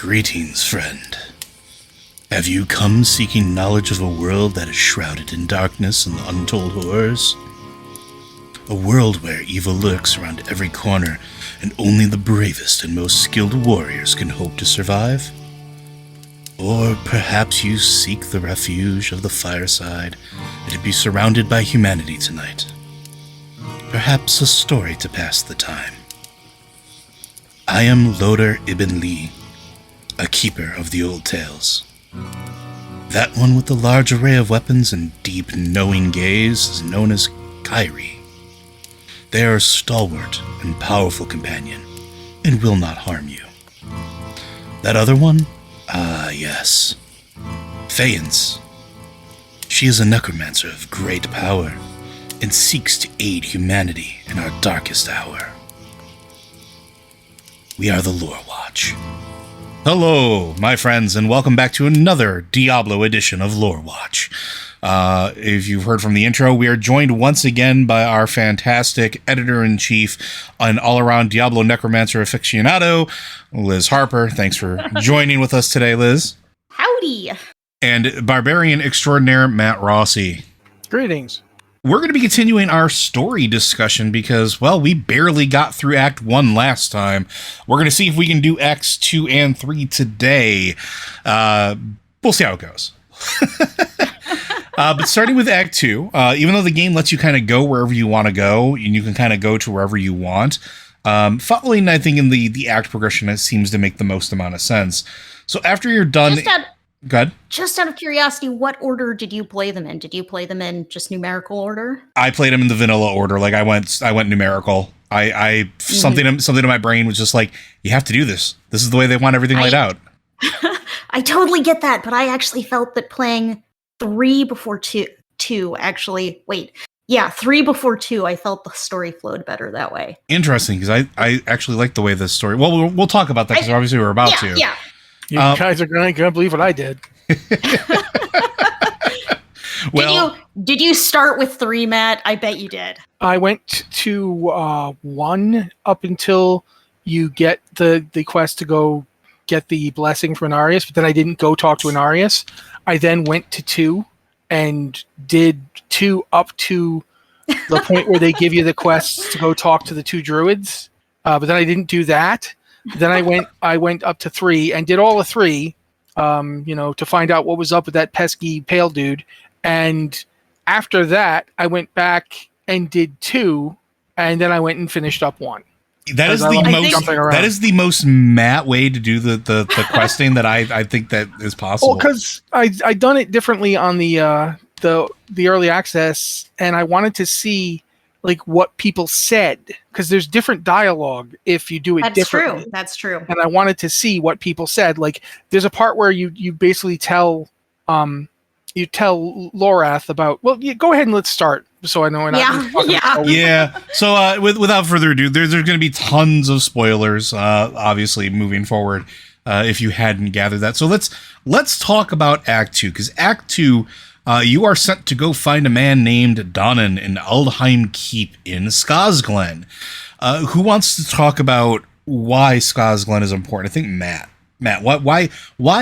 Greetings, friend. Have you come seeking knowledge of a world that is shrouded in darkness and untold horrors? A world where evil lurks around every corner and only the bravest and most skilled warriors can hope to survive? Or perhaps you seek the refuge of the fireside and to be surrounded by humanity tonight. Perhaps a story to pass the time. I am Loder Ibn Lee, a keeper of the old tales. That one with the large array of weapons and deep, knowing gaze is known as Kyrie. They are a stalwart and powerful companion, and will not harm you. That other one? Ah, yes. Phaeance. She is a necromancer of great power, and seeks to aid humanity in our darkest hour. We are the Lore Watch. Hello, my friends, and welcome back to another Diablo edition of Lore Watch. If you've heard from the intro, we are joined once again by our fantastic editor-in-chief and all-around Diablo necromancer aficionado, Liz Harper. Thanks for joining with us today, Liz. Howdy. And barbarian extraordinaire Matt Rossi. Greetings. We're going to be continuing our story discussion because, well, we barely got through Act 1 last time. We're going to see if we can do Acts 2 and 3 today. We'll see how it goes. But starting with Act 2, even though the game lets you kind of go wherever you want to go, and you can kind of go to wherever you want, following, I think, in the act progression, it seems to make the most amount of sense. So after you're done... Go ahead. Just out of curiosity, what order did you play them in? Did you play them in just numerical order? I played them in the vanilla order. Like I went numerical. Something in my brain was just like, you have to do this. This is the way they want everything laid out. I totally get that, but I actually felt that playing 3 before 2 actually, 3 before 2, I felt the story flowed better that way. Interesting, because I actually like the way this story... Well, we'll talk about that, because obviously we're about to. Yeah. You guys are going to believe what I did. Well, did you start with 3, Matt? I bet you did. I went to 1 up until you get the quest to go get the blessing from Anarius, but then I didn't go talk to Anarius. I then went to 2 and did 2 up to the point where they give you the quests to go talk to the 2 druids. But then I didn't do that. Then I went up to 3 and did all of 3, to find out what was up with that pesky pale dude. And after that, I went back and did 2, and then I went and finished up 1. That is the most Matt way to do the questing that I think that is possible. Well, because I done it differently on the early access, and I wanted to see like what people said, because there's different dialogue if you do it differently. That's true. And I wanted to see what people said. Like there's a part where you basically tell Lorath about. Well, go ahead and let's start, so I know. Yeah. So without further ado, there's going to be tons of spoilers, obviously moving forward. If you hadn't gathered that, so let's talk about Act 2, because Act 2. You are sent to go find a man named Donnan in Aldheim Keep in Scosglen. Who wants to talk about why Scosglen is important? I think Matt, why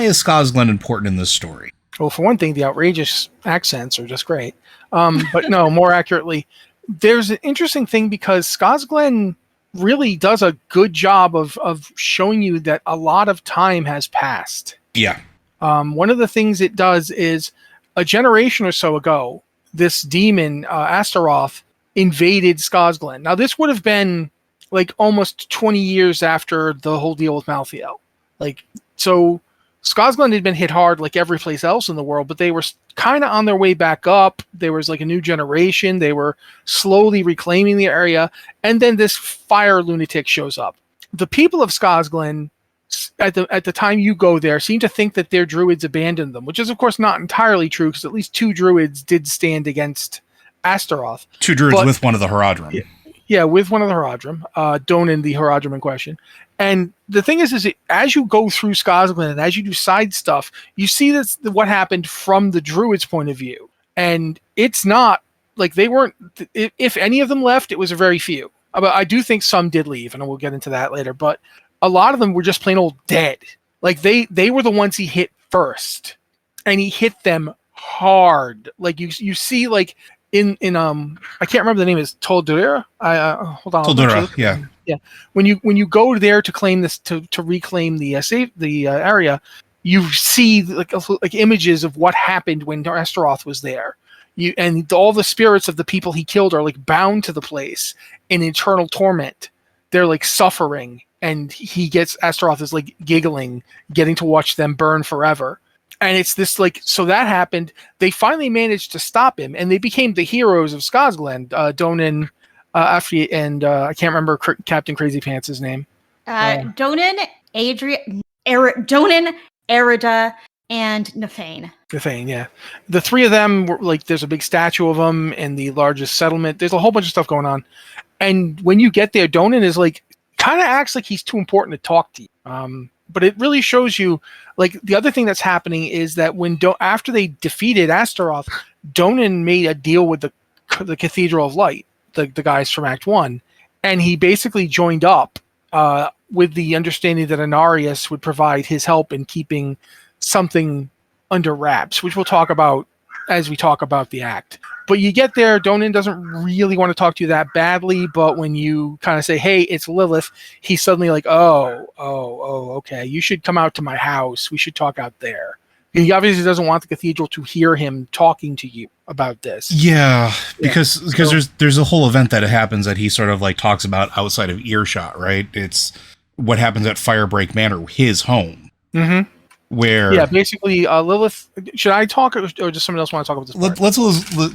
is Scosglen important in this story? Well, for one thing, the outrageous accents are just great. But no, more accurately, there's an interesting thing because Scosglen really does a good job of showing you that a lot of time has passed. Yeah. One of the things it does is, a generation or so ago, this demon, Astaroth, invaded Scosglen. Now, this would have been like almost 20 years after the whole deal with Malthael. So Scosglen had been hit hard like every place else in the world, but they were kind of on their way back up. There was like a new generation. They were slowly reclaiming the area. And then this fire lunatic shows up. The people of Scosglen, at the time you go there, seem to think that their druids abandoned them, which is of course not entirely true, because at least 2 druids did stand against Astaroth. 2 druids with one of the Haradrim. Yeah, with one of the Haradrim, Donan, the Haradrim in question. And the thing is as you go through Scosglen and as you do side stuff, you see that's what happened from the druids' point of view. And it's not like they weren't. If any of them left, it was a very few. But I do think some did leave, and we'll get into that later. But a lot of them were just plain old dead. Like they were the ones he hit first, and he hit them hard. Like you see like in I can't remember the name is Toldura. Hold on. Toldura, yeah. Yeah. When you go there to claim this to reclaim the area, you see like images of what happened when Astaroth was there. And all the spirits of the people he killed are like bound to the place in eternal torment. They're like suffering, and Astaroth is like giggling, getting to watch them burn forever. And it's this like, so that happened. They finally managed to stop him, and they became the heroes of Scosglen. Donan, Afri, and I can't remember Captain Crazy Pants' name. Donan, Donan, Erida, and Nefane. Nefane, yeah. The three of them were like, there's a big statue of them in the largest settlement. There's a whole bunch of stuff going on. And when you get there, Donan is like, kind of acts like he's too important to talk to you. But it really shows you, like, the other thing that's happening is that after they defeated Astaroth, Donan made a deal with the Cathedral of Light, the guys from Act 1, and he basically joined up with the understanding that Anarius would provide his help in keeping something under wraps, which we'll talk about as we talk about the act. But you get there, Donan doesn't really want to talk to you that badly, but when you kind of say, hey, it's Lilith, he's suddenly like, oh, okay, you should come out to my house. We should talk out there. He obviously doesn't want the cathedral to hear him talking to you about this. Yeah, because there's a whole event that happens that he sort of like talks about outside of earshot, right? It's what happens at Firebreak Manor, his home. Mm-hmm. Where basically Lilith. Should I talk, or does someone else want to talk about this part? Let's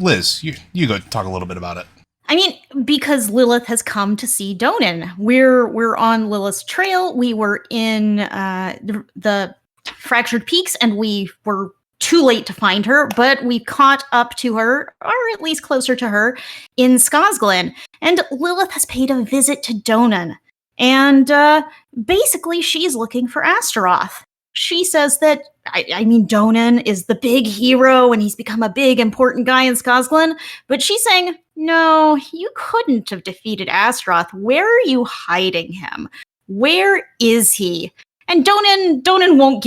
Liz, you go talk a little bit about it. I mean, because Lilith has come to see Donan. We're on Lilith's trail. We were in the Fractured Peaks, and we were too late to find her, but we caught up to her, or at least closer to her, in Scosglen. And Lilith has paid a visit to Donan. And basically, she's looking for Astaroth. She says that, I mean, Donan is the big hero and he's become a big, important guy in Scosglen. But she's saying, no, you couldn't have defeated Astaroth. Where are you hiding him? Where is he? And Donan won't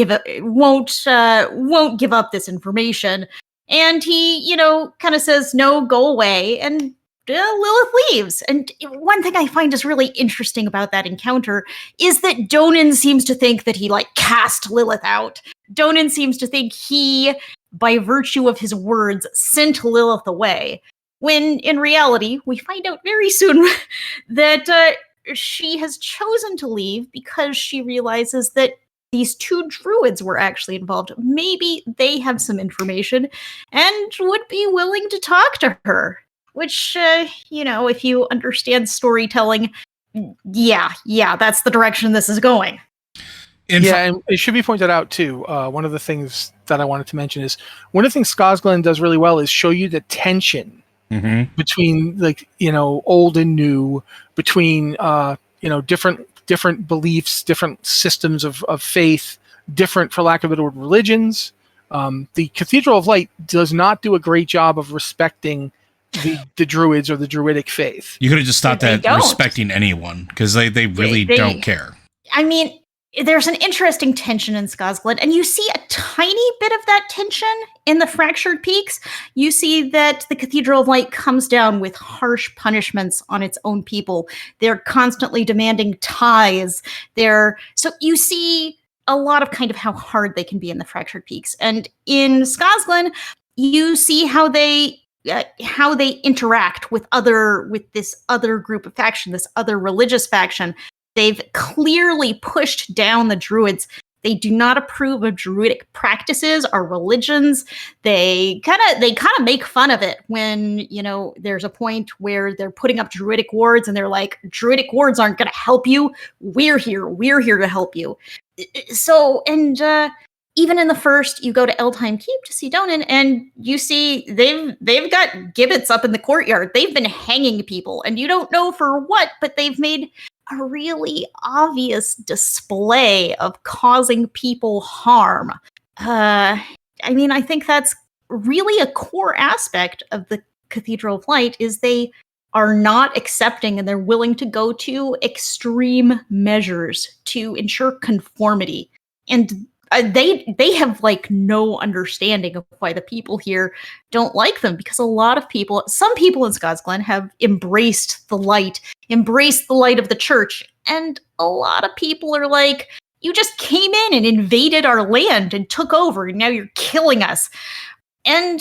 give up this information. And he, kind of says, no, go away. And Lilith leaves. And one thing I find is really interesting about that encounter is that Donan seems to think that he cast Lilith out. Donan seems to think he, by virtue of his words, sent Lilith away. When in reality, we find out very soon that she has chosen to leave because she realizes that these two druids were actually involved. Maybe they have some information and would be willing to talk to her. Which, if you understand storytelling, yeah, that's the direction this is going. And it should be pointed out, too, one of the things that I wanted to mention is, one of the things Scosglen does really well is show you the tension between, old and new, between, different beliefs, different systems of faith, different, for lack of a better word, religions. The Cathedral of Light does not do a great job of respecting the druids or the druidic faith. You could have just stopped at respecting anyone, because they really don't care. I mean, there's an interesting tension in Scosglen, and you see a tiny bit of that tension in the Fractured Peaks. You see that the Cathedral of Light comes down with harsh punishments on its own people. They're constantly demanding tithes. So you see a lot of kind of how hard they can be in the Fractured Peaks. And in Scosglen, you see how they interact with this other group of faction, this other religious faction. They've clearly pushed down the druids. They do not approve of druidic practices or religions. They kind of make fun of it when, there's a point where they're putting up druidic wards and they're like, druidic wards aren't going to help you. We're here to help you. So, and even in the first, you go to Eldheim Keep to see Donan, and you see they've got gibbets up in the courtyard. They've been hanging people, and you don't know for what, but they've made a really obvious display of causing people harm. I think that's really a core aspect of the Cathedral of Light, is they are not accepting and they're willing to go to extreme measures to ensure conformity. and they have like no understanding of why the people here don't like them, because a lot of people, some people in Scosglen have embraced the light of the church, and a lot of people are like, you just came in and invaded our land and took over, and now you're killing us. And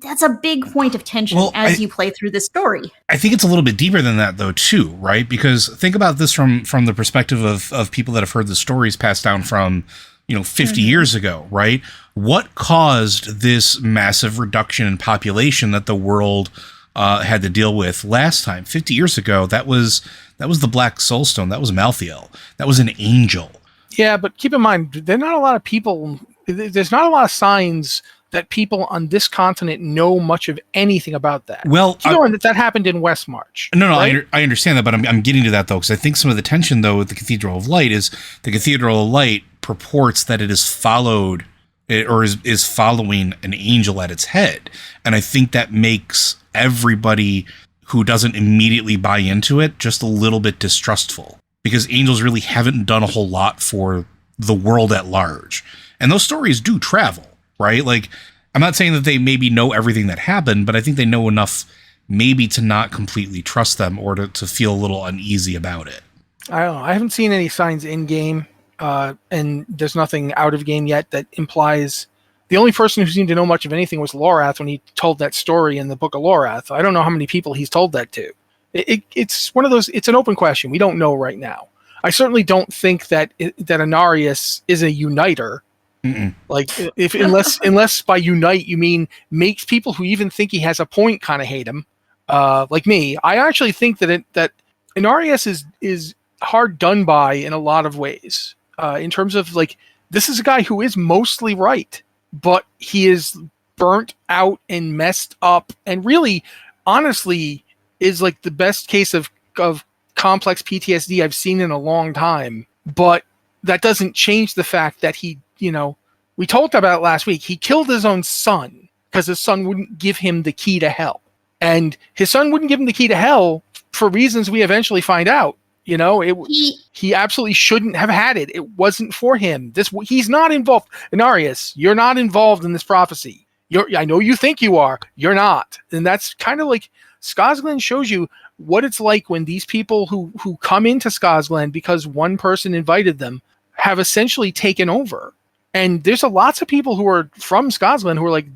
that's a big point of tension you play through this story. I think it's a little bit deeper than that, though, too, right? Because think about this from the perspective of people that have heard the stories passed down from, 50 years ago, right? What caused this massive reduction in population that the world had to deal with last time? 50 years ago, that was the Black Soulstone. That was Malthael. That was an angel. Yeah, but keep in mind, there's not a lot of people. There's not a lot of signs that people on this continent know much of anything about that. Well, that happened in Westmarch. No, right? I understand that, but I'm getting to that, though, because I think some of the tension, though, with the Cathedral of Light is the Cathedral of Light purports that it is following an angel at its head. And I think that makes everybody who doesn't immediately buy into it just a little bit distrustful, because angels really haven't done a whole lot for the world at large. And those stories do travel, right? Like, I'm not saying that they maybe know everything that happened, but I think they know enough maybe to not completely trust them or to feel a little uneasy about it. I don't know. I haven't seen any signs in game, and there's nothing out of game yet that implies. The only person who seemed to know much of anything was Lorath when he told that story in the Book of Lorath. I don't know how many people he's told that to. It's one of those. It's an open question. We don't know right now. I certainly don't think that Inarius is a uniter. Mm-mm. Like, unless by unite you mean makes people who even think he has a point kind of hate him, like me. I actually think that Inarius is hard done by in a lot of ways. In terms of, like, this is a guy who is mostly right, but he is burnt out and messed up, and really, honestly, is like the best case of complex PTSD I've seen in a long time. But that doesn't change the fact that he, we talked about it last week. He killed his own son because his son wouldn't give him the key to hell. And his son wouldn't give him the key to hell for reasons we eventually find out. He absolutely shouldn't have had it. It wasn't for him. He's not involved. Inarius, you're not involved in this prophecy. I know you think you are. You're not. And that's kind of like Scosglen shows you what it's like when these people who come into Scosglen because one person invited them have essentially taken over. And there's lots of people who are from Scosglen who are like,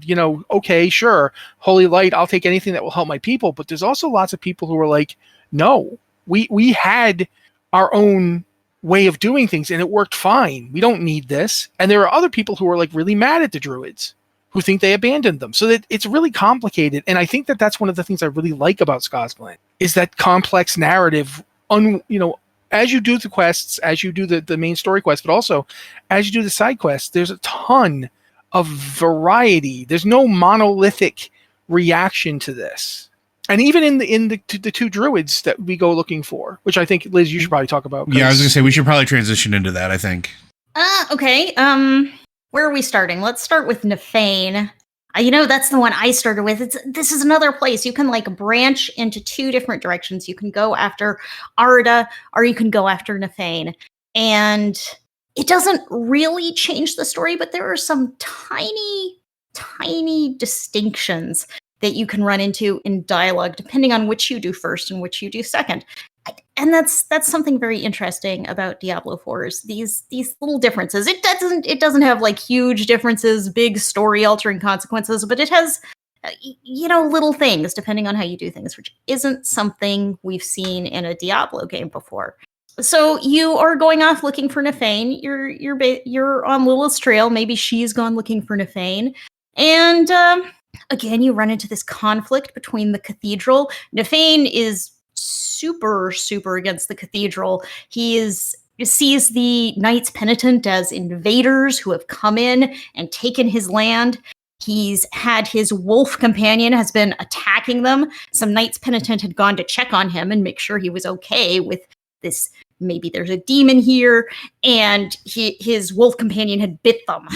okay, sure, Holy Light, I'll take anything that will help my people. But there's also lots of people who are like, no, we had our own way of doing things and it worked fine. We don't need this. And there are other people who are like really mad at the Druids who think they abandoned them. So that it's really complicated. And I think that that's one of the things I really like about Scosglen is that complex narrative, as you do the quests, as you do the main story quest, but also as you do the side quests, there's a ton of variety. There's no monolithic reaction to this. And even in the two druids that we go looking for, which I think, Liz, you should probably talk about. Yeah, I was going to say we should probably transition into that, I think. Okay. Where are we starting? Let's start with Nefane. That's the one I started with. This is another place you can like branch into two different directions. You can go after Arda or you can go after Nefane. And it doesn't really change the story, but there are some tiny distinctions that you can run into in dialogue, depending on which you do first and which you do second. And that's something very interesting about Diablo 4 is these little differences. It doesn't have like huge differences, big story altering consequences, but it has little things depending on how you do things, which isn't something we've seen in a Diablo game before. So you are going off looking for Nefane. You're on Lilith's trail. Maybe she's gone looking for Nefane, and again, you run into this conflict between the cathedral. Nefane is super against the cathedral. He sees the Knights Penitent as invaders who have come in and taken his land. He's had his wolf companion has been attacking them. Some Knights Penitent had gone to check on him and make sure he was okay with this. Maybe there's a demon here, and his wolf companion had bit them.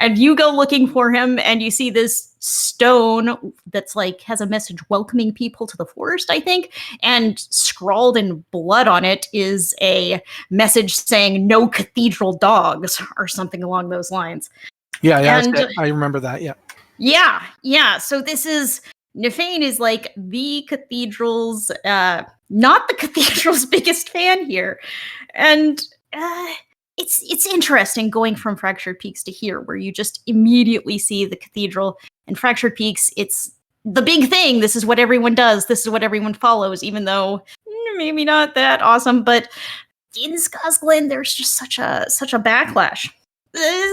And you go looking for him, and you see this stone that's like has a message welcoming people to the forest, I think. And scrawled in blood on it is a message saying "No cathedral dogs" or something along those lines. Yeah, And I remember that. Yeah. Yeah. So this is Nefane is like the cathedral's, not the cathedral's biggest fan here, and it's interesting going from Fractured Peaks to here, where you just immediately see the cathedral. In Fractured Peaks, it's the big thing. This is what everyone does. This is what everyone follows, even though maybe not that awesome. But in Scosglen, there's just such a backlash.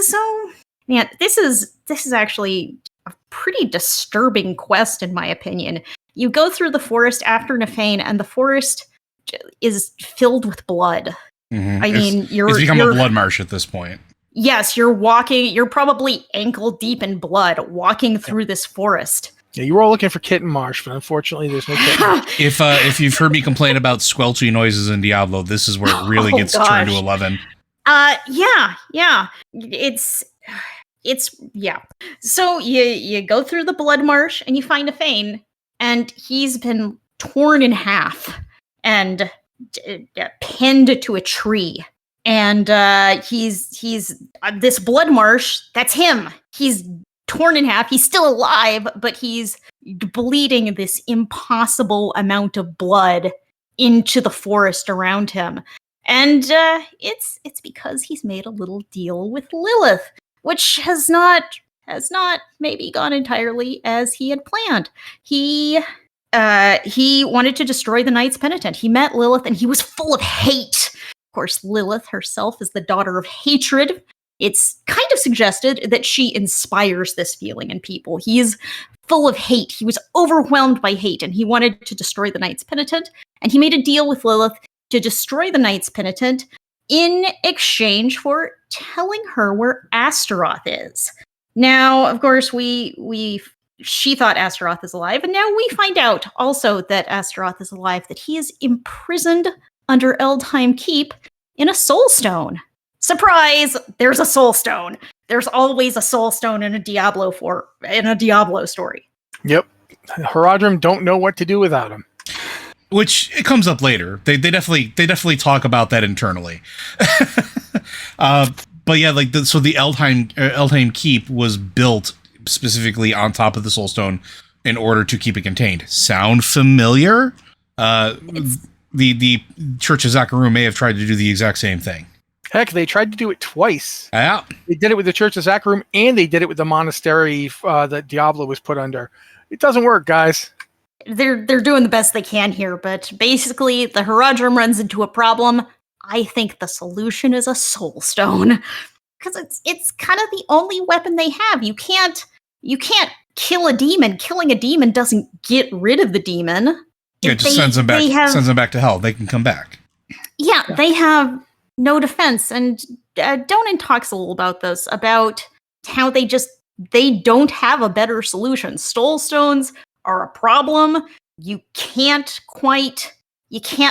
So man, this is actually a pretty disturbing quest, in my opinion. You go through the forest after Nefane, and the forest is filled with blood. Mm-hmm. I mean, it's become a blood marsh at this point. Yes, you're probably ankle deep in blood walking through this forest. Yeah, you were all looking for Kitten Marsh, but unfortunately there's no Kitten Marsh. If you've heard me complain about squelchy noises in Diablo, this is where it really gets turned to 11. Yeah. It's yeah. So you go through the blood marsh and you find Nefane, and he's been torn in half and pinned to a tree. And he's this blood marsh, that's him. He's torn in half. He's still alive, but he's bleeding this impossible amount of blood into the forest around him. And it's because he's made a little deal with Lilith, which has not maybe gone entirely as he had planned. He wanted to destroy the Knights Penitent. He met Lilith, and he was full of hate. Of course, Lilith herself is the daughter of hatred. It's kind of suggested that she inspires this feeling in people. He is full of hate. He was overwhelmed by hate, and he wanted to destroy the Knights Penitent. And he made a deal with Lilith to destroy the Knights Penitent in exchange for telling her where Astaroth is. Now, of course, she thought Astaroth is alive, and now we find out also that Astaroth is alive, that he is imprisoned under Eldheim Keep in a soul stone. Surprise! There's a soul stone. There's always a soul stone in a Diablo story. Yep. Haradrim don't know what to do without him. Which it comes up later. They definitely talk about that internally. But yeah, like so the Eldheim Keep was built specifically on top of the Soulstone in order to keep it contained. Sound familiar? The Church of Zakarum may have tried to do the exact same thing. Heck, they tried to do it twice. Yeah. They did it with the Church of Zakarum, and they did it with the monastery that Diablo was put under. It doesn't work, guys. They're doing the best they can here, but basically the Haradrim runs into a problem. I think the solution is a soul stone, because it's kind of the only weapon they have. You can't kill a demon. Killing a demon doesn't get rid of the demon. Yeah, it just sends them back to hell. They can come back. Yeah, they have no defense. And Donan talks a little about this, about how they don't have a better solution. Soul stones are a problem. You can't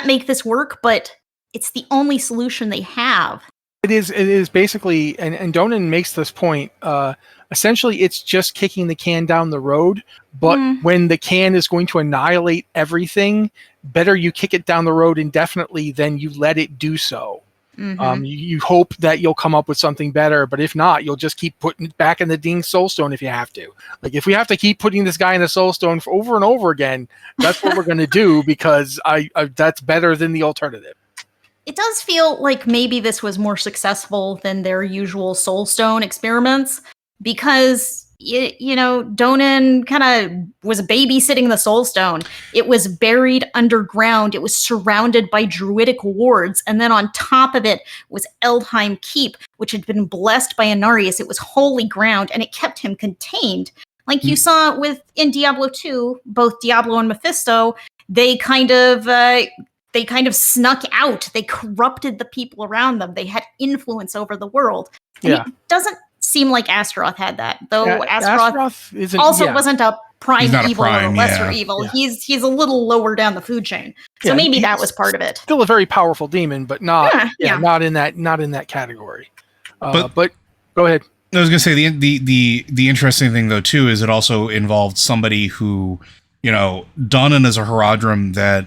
make this work, but it's the only solution they have. It is basically, and Donan makes this point, essentially it's just kicking the can down the road, but when the can is going to annihilate everything, better you kick it down the road indefinitely than you let it do so. Mm-hmm. You hope that you'll come up with something better, but if not, you'll just keep putting it back in the ding soulstone if you have to. Like, if we have to keep putting this guy in the soulstone for over and over again, that's what we're going to do, because I that's better than the alternative. It does feel like maybe this was more successful than their usual soulstone experiments, because Donan kind of was babysitting the soulstone. It was buried underground. It was surrounded by druidic wards, and then on top of it was Eldheim Keep, which had been blessed by Anarius. It was holy ground, and it kept him contained. Like you saw in Diablo 2, both Diablo and Mephisto, they kind of snuck out. They corrupted the people around them. They had influence over the world. And it doesn't seem like Astaroth had that, though. Astaroth wasn't a prime evil or a lesser evil. Yeah. He's a little lower down the food chain. So maybe that was part of it. Still a very powerful demon, but not in that category. But go ahead. I was gonna say the interesting thing though too is it also involved somebody who, Donnan is a Haradrim that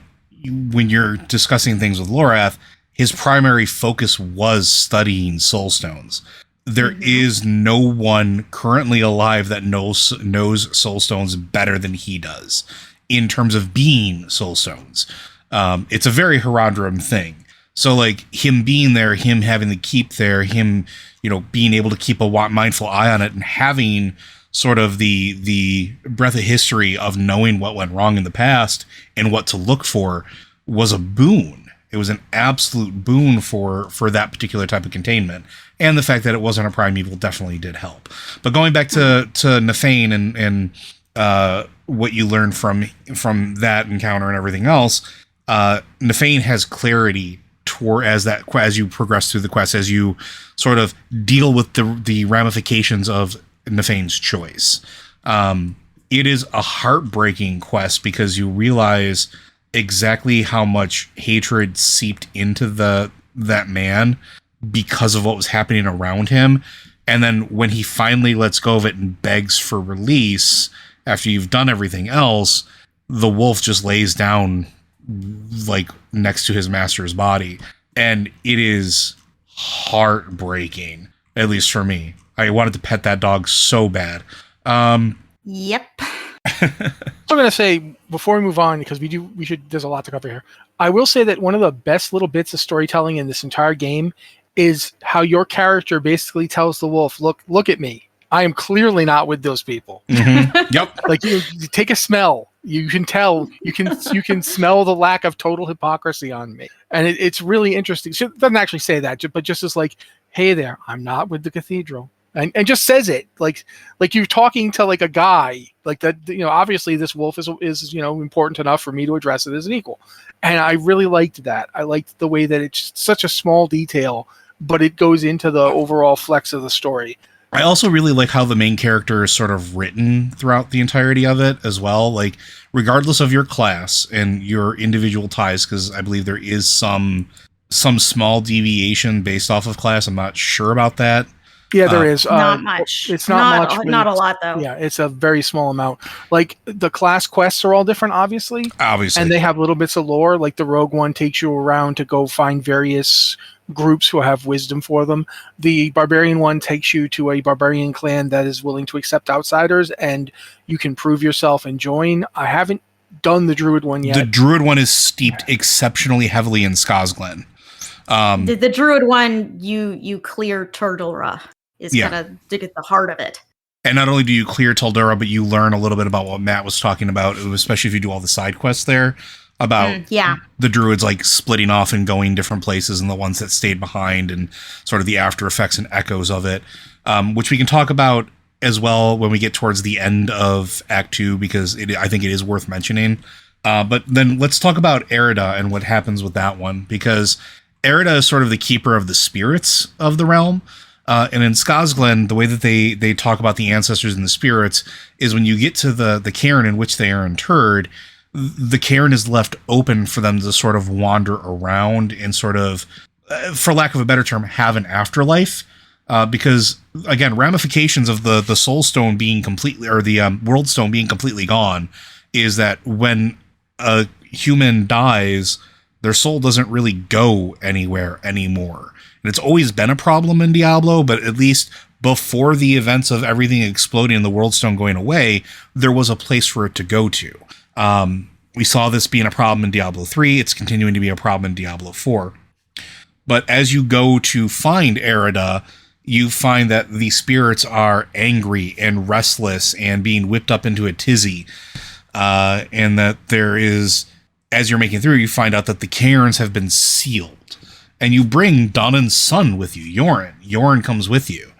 when you're discussing things with Lorath, his primary focus was studying soulstones. There is no one currently alive that knows soulstones better than he does in terms of being soulstones. It's a very Haradrim thing. So like him being there, him having the keep there, him, being able to keep a mindful eye on it and having sort of the breadth of history of knowing what went wrong in the past and what to look for was a boon. It was an absolute boon for that particular type of containment. And the fact that it wasn't a primeval definitely did help. But going back to Nefane and what you learned from that encounter and everything else, Nefane has clarity as you progress through the quest, as you sort of deal with the ramifications of Nefane's choice. It is a heartbreaking quest because you realize exactly how much hatred seeped into that man because of what was happening around him. And then when he finally lets go of it and begs for release after you've done everything else, the wolf just lays down like next to his master's body. And it is heartbreaking, at least for me. I wanted to pet that dog so bad. Yep. I'm going to say before we move on, because there's a lot to cover here. I will say that one of the best little bits of storytelling in this entire game is how your character basically tells the wolf, look at me. I am clearly not with those people. Mm-hmm. Yep. Like you take a smell. You can tell. You can smell the lack of total hypocrisy on me, and it's really interesting. So it doesn't actually say that, but just as like, hey there, I'm not with the cathedral, and just says it like you're talking to like a guy like that. Obviously this wolf is important enough for me to address it as an equal, and I really liked that. I liked the way that it's such a small detail, but it goes into the overall flex of the story. I also really like how the main character is sort of written throughout the entirety of it as well. Like, regardless of your class and your individual ties, because I believe there is some small deviation based off of class. I'm not sure about that. Yeah, there is. Not much. It's not much. Not a lot, though. Yeah, it's a very small amount. Like, the class quests are all different, obviously. And they have little bits of lore. Like, the rogue one takes you around to go find various groups who have wisdom for them. The barbarian one takes you to a barbarian clan that is willing to accept outsiders, and you can prove yourself and join. I haven't done the druid one yet. The druid one is steeped exceptionally heavily in Scosglen. The druid one, you clear Turdura is kind of to get the heart of it. And not only do you clear Taldura, but you learn a little bit about what Matt was talking about, especially if you do all the side quests there, about the druids like splitting off and going different places and the ones that stayed behind and sort of the after effects and echoes of it, which we can talk about as well when we get towards the end of Act 2, because I think it is worth mentioning. But then let's talk about Erida and what happens with that one, because Erida is sort of the keeper of the spirits of the realm. And in Scosglen, the way that they talk about the ancestors and the spirits is when you get to the cairn in which they are interred, the cairn is left open for them to sort of wander around and sort of, for lack of a better term, have an afterlife. Because, again, ramifications of the soul stone being completely, or the world stone being completely gone, is that when a human dies, their soul doesn't really go anywhere anymore. And it's always been a problem in Diablo, but at least before the events of everything exploding and the world stone going away, there was a place for it to go to. We saw this being a problem in Diablo 3. It's continuing to be a problem in Diablo 4. But as you go to find Erida, you find that the spirits are angry and restless and being whipped up into a tizzy. And that there is, as you're making through, you find out that the cairns have been sealed. And you bring Donnan's son with you, Yoren. Yoren comes with you,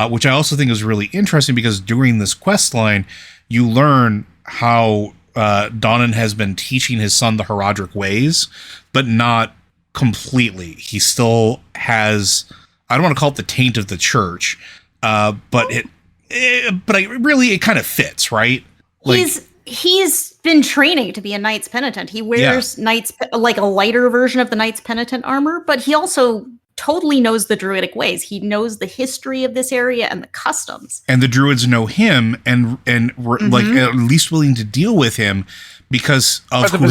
which I also think is really interesting because during this quest line, you learn how Donnan has been teaching his son the Haradric ways, but not completely. He still has, I don't want to call it the taint of the church, but it kind of fits, right? Like, He's been training to be a Knight's Penitent. He wears Knight's, like a lighter version of the Knight's Penitent armor, but he also totally knows the druidic ways. He knows the history of this area and the customs. And the druids know him and were like at least willing to deal with him because of who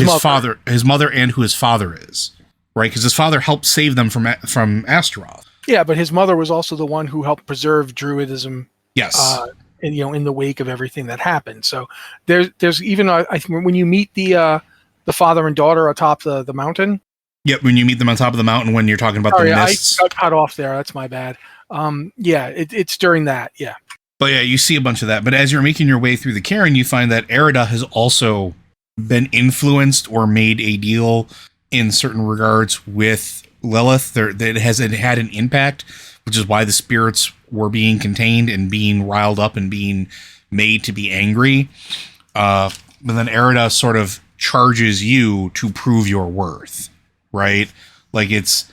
his mother and who his father is, right? Because his father helped save them from Astaroth. Yeah, but his mother was also the one who helped preserve druidism. Yes. In the wake of everything that happened. So there's even I think when you meet the father and daughter atop the mountain. Yep, when you meet them on top of the mountain when you're talking about the mists. I got cut off there. That's my bad. It's during that. Yeah. But yeah, you see a bunch of that. But as you're making your way through the cairn, you find that Erida has also been influenced or made a deal in certain regards with Lilith. It had an impact, which is why the spirits were being contained and being riled up and being made to be angry. But then Erida sort of charges you to prove your worth, right? Like it's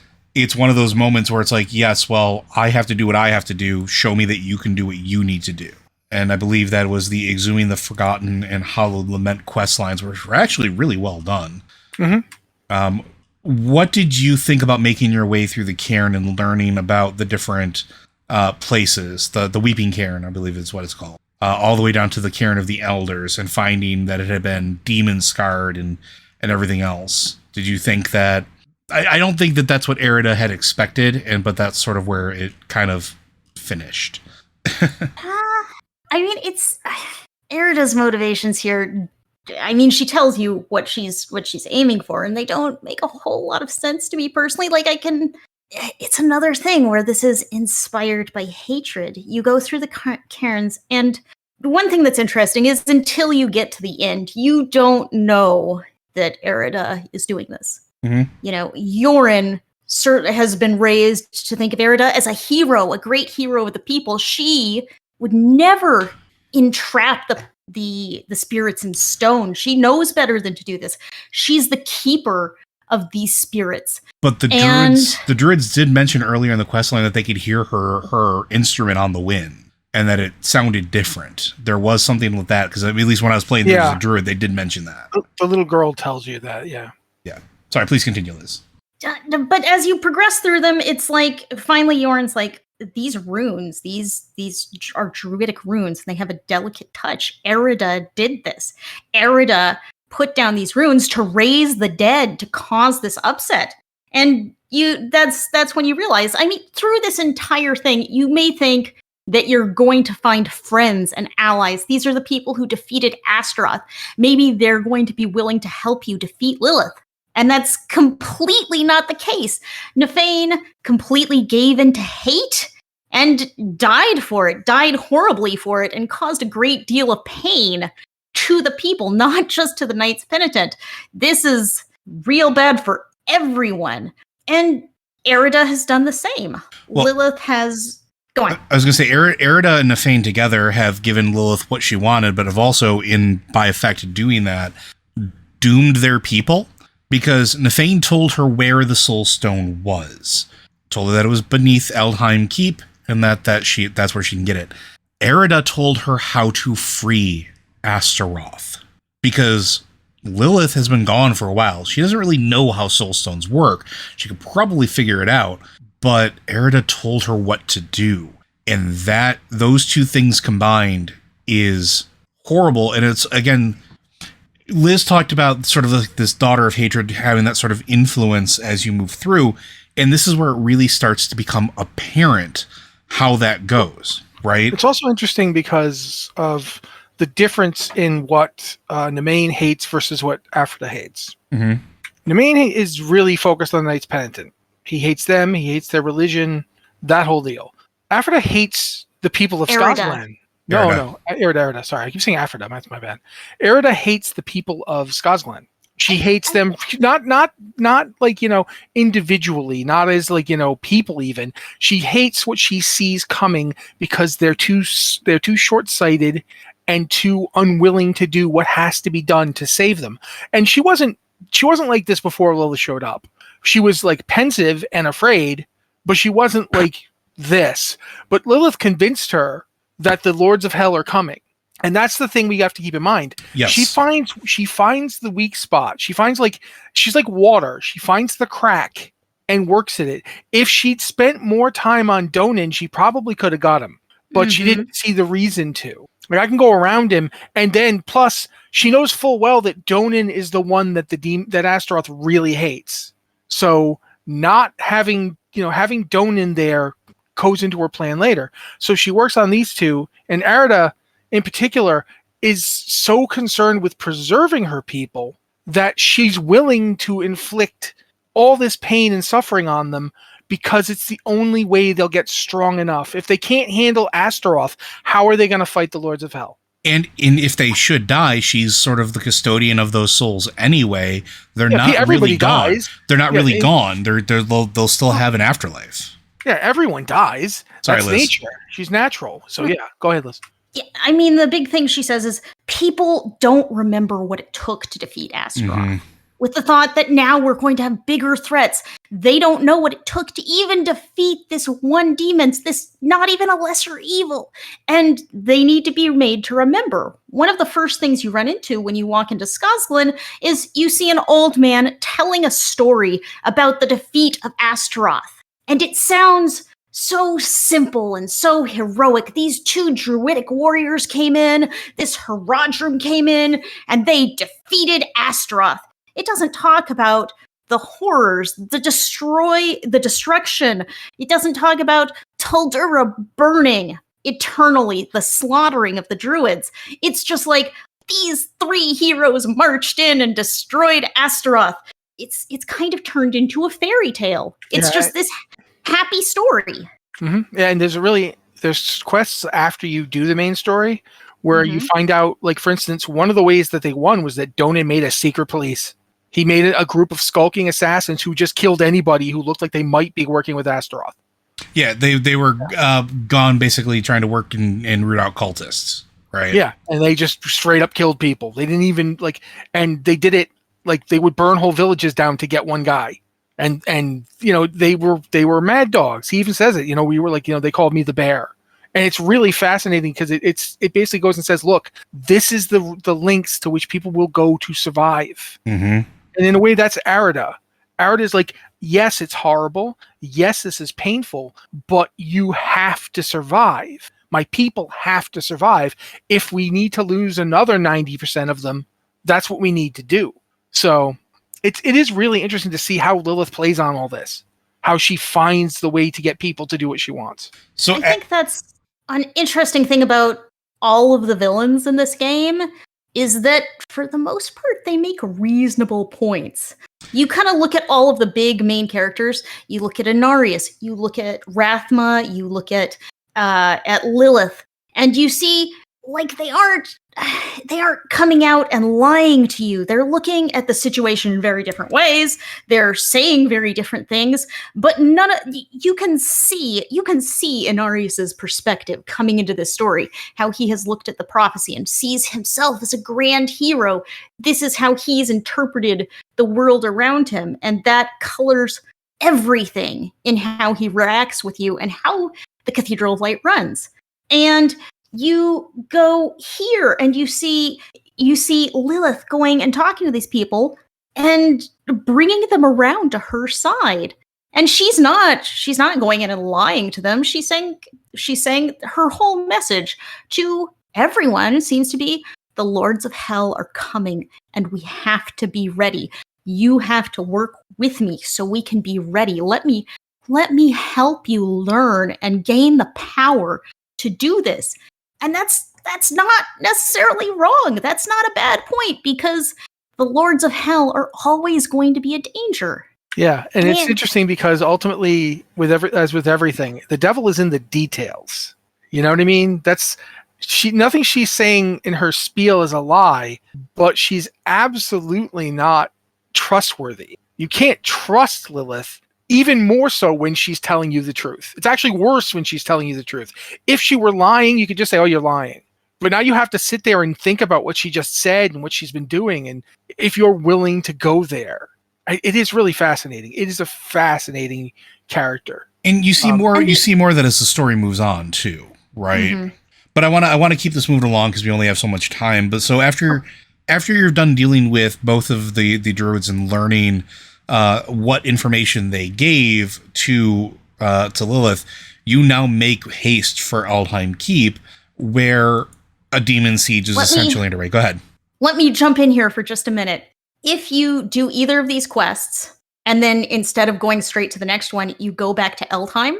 one of those moments where it's like, yes, well, I have to do what I have to do. Show me that you can do what you need to do. And I believe that was the Exhuming the Forgotten and Hallowed Lament quest lines, which were actually really well done. Mm-hmm. What did you think about making your way through the cairn and learning about the different places? The Weeping Cairn, I believe is what it's called. All the way down to the Cairn of the Elders and finding that it had been demon scarred and everything else. Did you think that... I don't think that that's what Erida had expected, but that's sort of where it kind of finished. I mean, it's Erida's motivations here. I mean, she tells you what she's aiming for, and they don't make a whole lot of sense to me personally. Like, it's another thing where this is inspired by hatred. You go through the cairns, and the one thing that's interesting is until you get to the end, you don't know that Erida is doing this. Mm-hmm. You know, Yoren has been raised to think of Erida as a hero, a great hero of the people. She would never entrap the spirits in stone. She knows better than to do this. She's the keeper of these spirits. But the druids did mention earlier in the questline that they could hear her instrument on the wind and that it sounded different. There was something with that because at least when I was playing as a druid, they did mention that. The little girl tells you that, yeah. Yeah. Sorry, please continue, Liz. But as you progress through them, it's like finally Yoren's like, these runes, these are druidic runes, and they have a delicate touch. Erida did this. Erida put down these runes to raise the dead, to cause this upset. And that's when you realize, I mean, through this entire thing, you may think that you're going to find friends and allies. These are the people who defeated Astaroth. Maybe they're going to be willing to help you defeat Lilith. And that's completely not the case. Nefane completely gave in to hate and died for it, died horribly for it, and caused a great deal of pain to the people, not just to the Knights Penitent. This is real bad for everyone. And Erida has done the same. Well, Lilith has... Go on. I was going to say, Erida and Nefane together have given Lilith what she wanted, but have also, by effect doing that, doomed their people. Because Nefane told her where the Soul Stone was. Told her that it was beneath Eldheim Keep, and that's where she can get it. Erida told her how to free Astaroth. Because Lilith has been gone for a while. She doesn't really know how Soul Stones work. She could probably figure it out. But Erida told her what to do. And those two things combined is horrible. And it's, again... Liz talked about sort of this daughter of hatred having that sort of influence as you move through, and this is where it really starts to become apparent how that goes, right? It's also interesting because of the difference in what Nemain hates versus what Aphrodite hates. Mm-hmm. Nemain is really focused on the Knights Penitent. He hates them, he hates their religion, that whole deal. Aphrodite hates the people of Scosglen. No, Erida. Sorry, I keep saying Aphrodite. That's my bad. Erida hates the people of Scosglen. She hates them not like, individually, not as like, people even. She hates what she sees coming because they're too short-sighted and too unwilling to do what has to be done to save them. And she wasn't like this before Lilith showed up. She was like pensive and afraid, but she wasn't like this. But Lilith convinced her that the Lords of Hell are coming. And that's the thing we have to keep in mind. Yes. She finds the weak spot. She's like water. She finds the crack and works at it. If she'd spent more time on Donan, she probably could have got him, but she didn't see the reason to. Like, I can go around him, and then plus she knows full well that Donan is the one that that Astaroth really hates. So not having Donan there goes into her plan later. So she works on these two, and Arida in particular is so concerned with preserving her people that she's willing to inflict all this pain and suffering on them because it's the only way they'll get strong enough. If they can't handle Astaroth, how are they going to fight the Lords of Hell? And if they should die, she's sort of the custodian of those souls anyway. They're not really gone. Dies. They're not really gone. They'll still have an afterlife. Yeah, everyone dies. Sorry, That's Liz. nature. She's natural. So yeah, go ahead, Liz. Yeah, I mean, the big thing she says is people don't remember what it took to defeat Astaroth. With the thought that now we're going to have bigger threats. They don't know what it took to even defeat this one demon, this not even a lesser evil. And they need to be made to remember. One of the first things you run into when you walk into Scosglen is you see an old man telling a story about the defeat of Astaroth. And it sounds so simple and so heroic. These two druidic warriors came in, this Herodrum came in, and they defeated Astaroth. It doesn't talk about the horrors, the destruction. It doesn't talk about Tuldura burning eternally, the slaughtering of the druids. It's just like these three heroes marched in and destroyed Astaroth. It's kind of turned into a fairy tale. It's just this happy story. Yeah, and there's quests after you do the main story where you find out, like, for instance, one of the ways that they won was that Donan made a secret police. He made a group of skulking assassins who just killed anybody who looked like they might be working with Astaroth. Yeah, they were gone basically trying to work and root out cultists, right? Yeah, and they just straight up killed people. They didn't even and they did it they would burn whole villages down to get one guy. And they were mad dogs. He even says it. We were they called me the bear. And it's really fascinating because it basically goes and says, look, this is the links to which people will go to survive. And in a way, that's Arida. Arida is like, yes, it's horrible. Yes, this is painful, but you have to survive. My people have to survive. If we need to lose another 90% of them, that's what we need to do. So it is really interesting to see how Lilith plays on all this, how she finds the way to get people to do what she wants. So I think that's an interesting thing about all of the villains in this game is that for the most part, they make reasonable points. You kind of look at all of the big main characters. You look at Inarius, you look at Rathma, you look at Lilith, and you see they aren't coming out and lying to you. They're looking at the situation in very different ways. They're saying very different things, but you can see Inarius's perspective coming into this story, how he has looked at the prophecy and sees himself as a grand hero. This is how he's interpreted the world around him, and that colors everything in how he reacts with you and how the Cathedral of Light runs. And you go here and you see Lilith going and talking to these people and bringing them around to her side. And she's not going in and lying to them. She's saying her whole message to everyone seems to be the Lords of Hell are coming and we have to be ready. You have to work with me so we can be ready. Let me help you learn and gain the power to do this. And that's not necessarily wrong. That's not a bad point because the Lords of Hell are always going to be a danger. Yeah, and it's interesting because ultimately, as with everything, the devil is in the details. You know what I mean? Nothing she's saying in her spiel is a lie, but she's absolutely not trustworthy. You can't trust Lilith. Even more so when she's telling you the truth. It's actually worse when she's telling you the truth. If she were lying, you could just say, oh, you're lying. But now you have to sit there and think about what she just said and what she's been doing. And if you're willing to go there, it is really fascinating. It is a fascinating character. And you see more that as the story moves on too, right? But I want to keep this moving along because we only have so much time. But so after you're done dealing with both of the druids and learning what information they gave to Lilith, you now make haste for Aldheim Keep, where a demon siege is essentially underway. Go ahead. Let me jump in here for just a minute. If you do either of these quests, and then instead of going straight to the next one, you go back to Eldheim,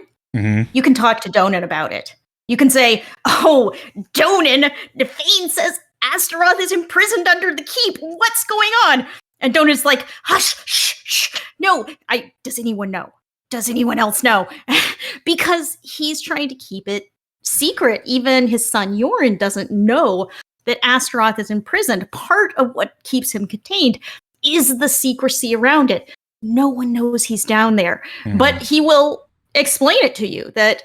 you can talk to Donan about it. You can say, oh, Donan, Nefane says Astaroth is imprisoned under the keep. What's going on? And Donan's like, hush, shh, shh. No, does anyone know? Does anyone else know? Because he's trying to keep it secret. Even his son Yorin doesn't know that Astaroth is imprisoned. Part of what keeps him contained is the secrecy around it. No one knows he's down there, but he will explain it to you that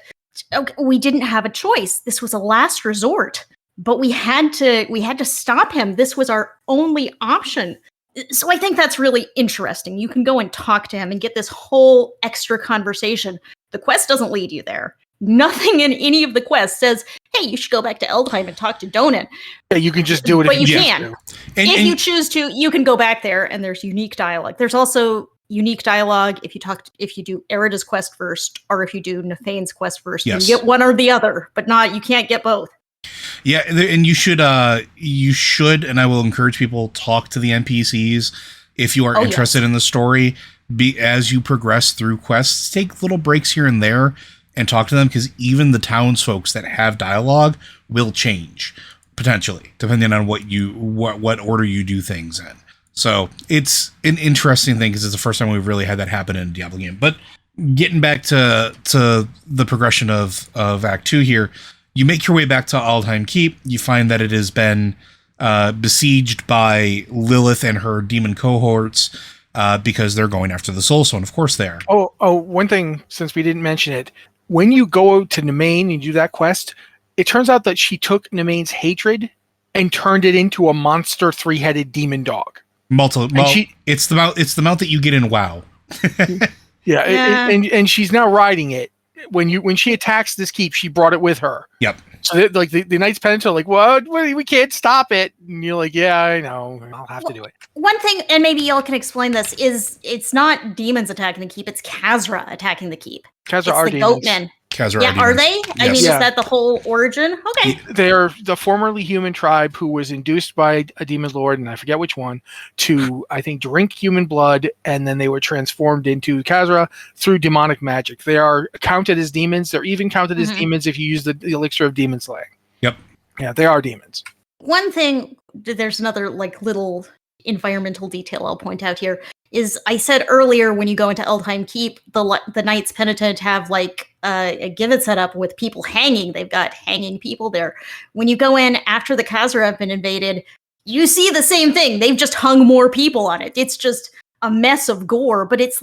we didn't have a choice. This was a last resort, but we had to stop him. This was our only option. So I think that's really interesting. You can go and talk to him and get this whole extra conversation. The quest doesn't lead you there. Nothing in any of the quests says, hey, you should go back to Eldheim and talk to Donan. Yeah, you can just do it. But you can. If you choose to, you can go back there and there's unique dialogue. There's also unique dialogue if you do Erida's quest first, or if you do Nefane's quest first. Yes. You get one or the other, but you can't get both. Yeah, and you should, and I will encourage people, talk to the NPCs if you are interested in the story. As you progress through quests, take little breaks here and there and talk to them, because even the townsfolk that have dialogue will change potentially depending on what order you do things in. So it's an interesting thing, because it's the first time we've really had that happen in a Diablo game. But getting back to the progression of Act 2 here, you make your way back to Aldheim Keep. You find that it has been besieged by Lilith and her demon cohorts because they're going after the Soul Stone. Of course they are. Oh, one thing, since we didn't mention it, when you go to Nemain and do that quest, it turns out that she took Nemain's hatred and turned it into a monster 3-headed demon dog. It's the mount that you get in WoW. Yeah. And she's now riding it. When she attacks this keep, she brought it with her. Yep. So the Knights Penitent are like, what? We can't stop it. And you're like, yeah, I know. I'll have to do it. One thing, and maybe y'all can explain this, is it's not demons attacking the keep, it's Khazra attacking the keep. Khazra are demons. Goatmen. Khazra are they? Yes. I mean, is that the whole origin? Okay. They're the formerly human tribe who was induced by a demon lord, and I forget which one, to, I think, drink human blood, and then they were transformed into Khazra through demonic magic. They are counted as demons. They're even counted as demons if you use the elixir of demon slaying. Yep. Yeah, they are demons. One thing, there's another little environmental detail I'll point out here, is I said earlier, when you go into Eldheim Keep, the Knights Penitent have a given set up with people hanging. They've got hanging people there. When you go in after the Khazra have been invaded, you see the same thing. They've just hung more people on it. It's just a mess of gore, but it's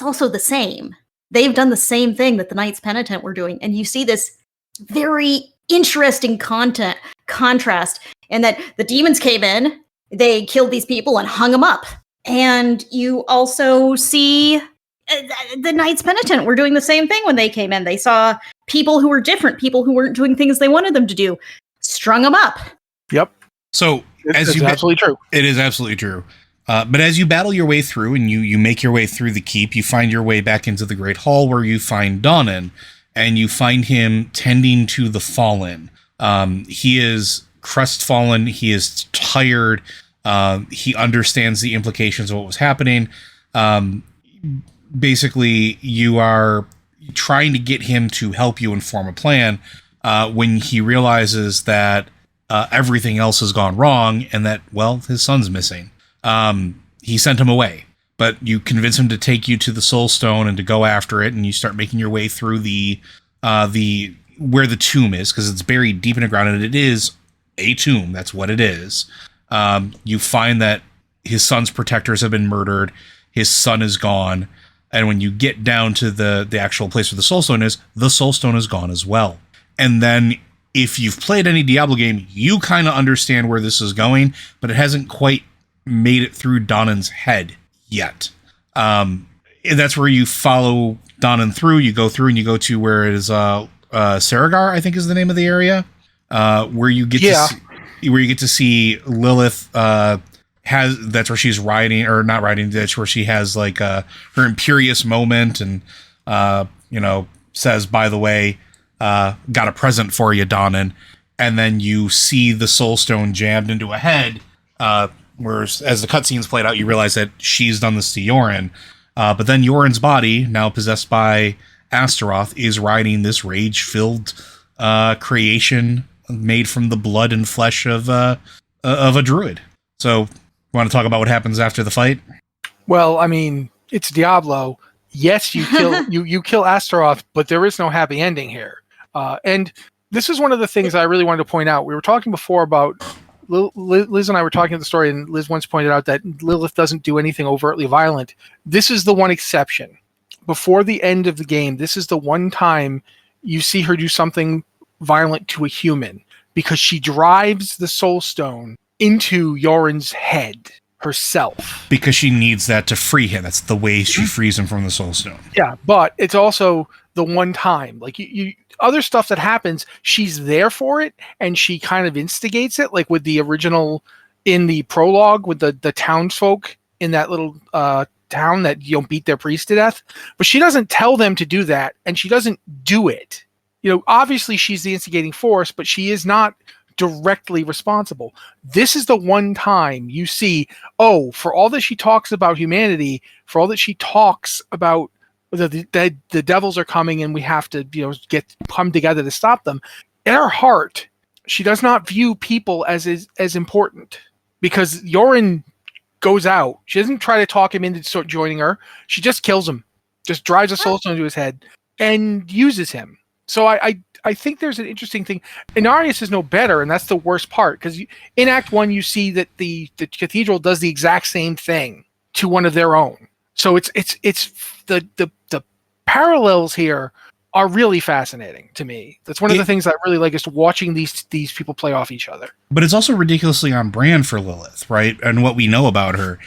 also the same. They've done the same thing that the Knights Penitent were doing, and you see this very interesting contrast, and that the demons came in, they killed these people and hung them up. And you also see the Knights Penitent were doing the same thing when they came in. They saw people who were different, people who weren't doing things they wanted them to do, strung them up. Yep. So it's absolutely true. It is absolutely true. But as you battle your way through and you make your way through the keep, you find your way back into the Great Hall, where you find Donan, and you find him tending to the fallen. He is crestfallen. He is tired. He understands the implications of what was happening. Basically, you are trying to get him to help you and form a plan when he realizes that everything else has gone wrong and that, well, his son's missing. He sent him away, but you convince him to take you to the Soul Stone and to go after it, and you start making your way through the where the tomb is, because it's buried deep in the ground, and it is a tomb. That's what it is. You find that his son's protectors have been murdered. His son is gone. And when you get down to the actual place where the Soul Stone is gone as well. And then if you've played any Diablo game, you kind of understand where this is going, but it hasn't quite made it through Donan's head yet. That's where you follow Donan through. You go through and you go to where it is Saragar, I think is the name of the area, where you get to see Lilith that's where she's riding, or not riding, that's where she has like her imperious moment, and says, by the way, got a present for you, Donnan. And then you see the soul stone jammed into a head, where as the cutscenes played out, you realize that she's done this to Yoren. But then Yoren's body, now possessed by Astaroth, is riding this rage-filled creation made from the blood and flesh of a druid. So, want to talk about what happens after the fight? Well, I mean, it's Diablo. Yes, you kill you kill Astaroth, but there is no happy ending here. And this is one of the things I really wanted to point out. We were talking before about Liz and I were talking at the story, and Liz once pointed out that Lilith doesn't do anything overtly violent. This is the one exception. Before the end of the game, this is the one time you see her do something violent to a human, because she drives the soul stone into Yoren's head herself. Because she needs that to free him. That's the way she frees him from the soul stone. Yeah, but it's also the one time. Like you other stuff that happens, she's there for it, and she kind of instigates it, like with the original in the prologue with the townsfolk in that little town that beat their priest to death. But she doesn't tell them to do that, and she doesn't do it. Obviously she's the instigating force, but she is not directly responsible. This is the one time you see, for all that she talks about humanity, for all that she talks about the devils are coming and we have to come together to stop them, in her heart she does not view people as important, because Yoren goes out. She doesn't try to talk him into start joining her. She just kills him, just drives a soul stone to his head and uses him. So I think there's an interesting thing. Inarius is no better, and that's the worst part, because in Act 1 you see that the cathedral does the exact same thing to one of their own. So it's the parallels here are really fascinating to me. That's one of the things I really like, is watching these people play off each other. But it's also ridiculously on brand for Lilith, right? And what we know about her,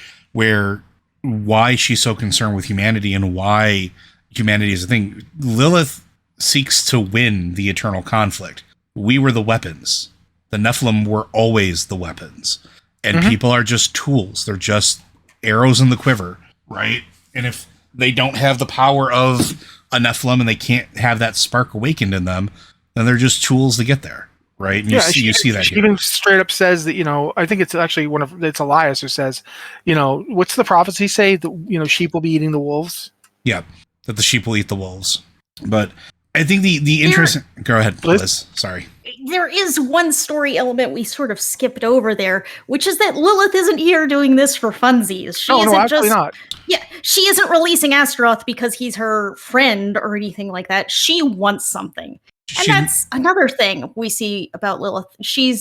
why she's so concerned with humanity and why humanity is a thing. Lilith seeks to win the eternal conflict. We were the weapons. The Nephilim were always the weapons. And people are just tools. They're just arrows in the quiver, right? And if they don't have the power of a Nephilim and they can't have that spark awakened in them, then they're just tools to get there, right? And you see that she here. Even straight up says that, I think it's actually it's Elias who says, what's the prophecy say? That, sheep will be eating the wolves? Yeah, that the sheep will eat the wolves. But I think the interesting... Go ahead, Liz. Sorry. There is one story element we sort of skipped over there, which is that Lilith isn't here doing this for funsies. Absolutely not. Yeah, she isn't releasing Astaroth because he's her friend or anything like that. She wants something. And that's another thing we see about Lilith. She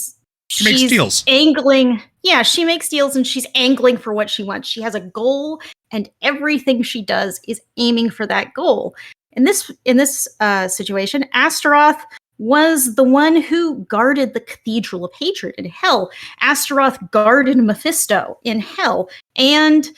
makes deals. Angling. Yeah, she makes deals, and she's angling for what she wants. She has a goal, and everything she does is aiming for that goal. In this situation, Astaroth was the one who guarded the Cathedral of Hatred in Hell. Astaroth guarded Mephisto in Hell, and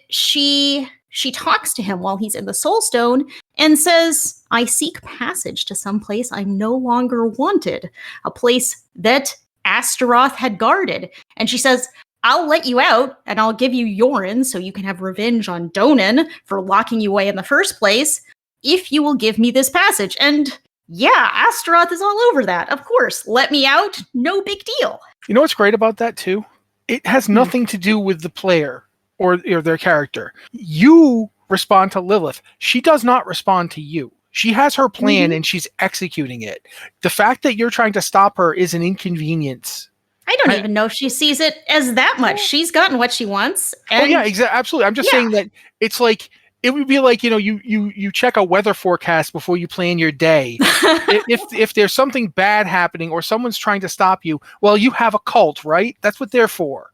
she talks to him while he's in the Soul Stone and says, "I seek passage to some place I'm no longer wanted," a place that Astaroth had guarded. And she says, "I'll let you out, and I'll give you Yoren so you can have revenge on Donan for locking you away in the first place, if you will give me this passage." And yeah, Astaroth is all over that. Of course, let me out, no big deal. You know what's great about that too? It has nothing to do with the player or their character. You respond to Lilith. She does not respond to you. She has her plan and she's executing it. The fact that you're trying to stop her is an inconvenience. I don't even know if she sees it as that much. She's gotten what she wants. And absolutely. I'm just saying that it's like, it would be like, you check a weather forecast before you plan your day. if there's something bad happening or someone's trying to stop you, well, you have a cult, right? That's what they're for.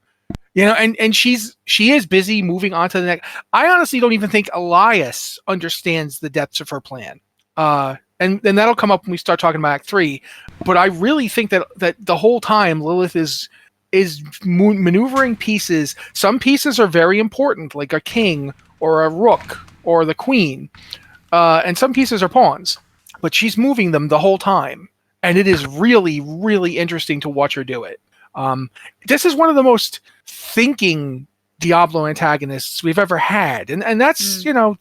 And she is busy moving on to the next. I honestly don't even think Elias understands the depths of her plan. And that'll come up when we start talking about Act 3. But I really think that the whole time Lilith is maneuvering pieces. Some pieces are very important, like a king or a rook or the queen. And some pieces are pawns. But she's moving them the whole time. And it is really, really interesting to watch her do it. This is one of the most thinking Diablo antagonists we've ever had, and that's the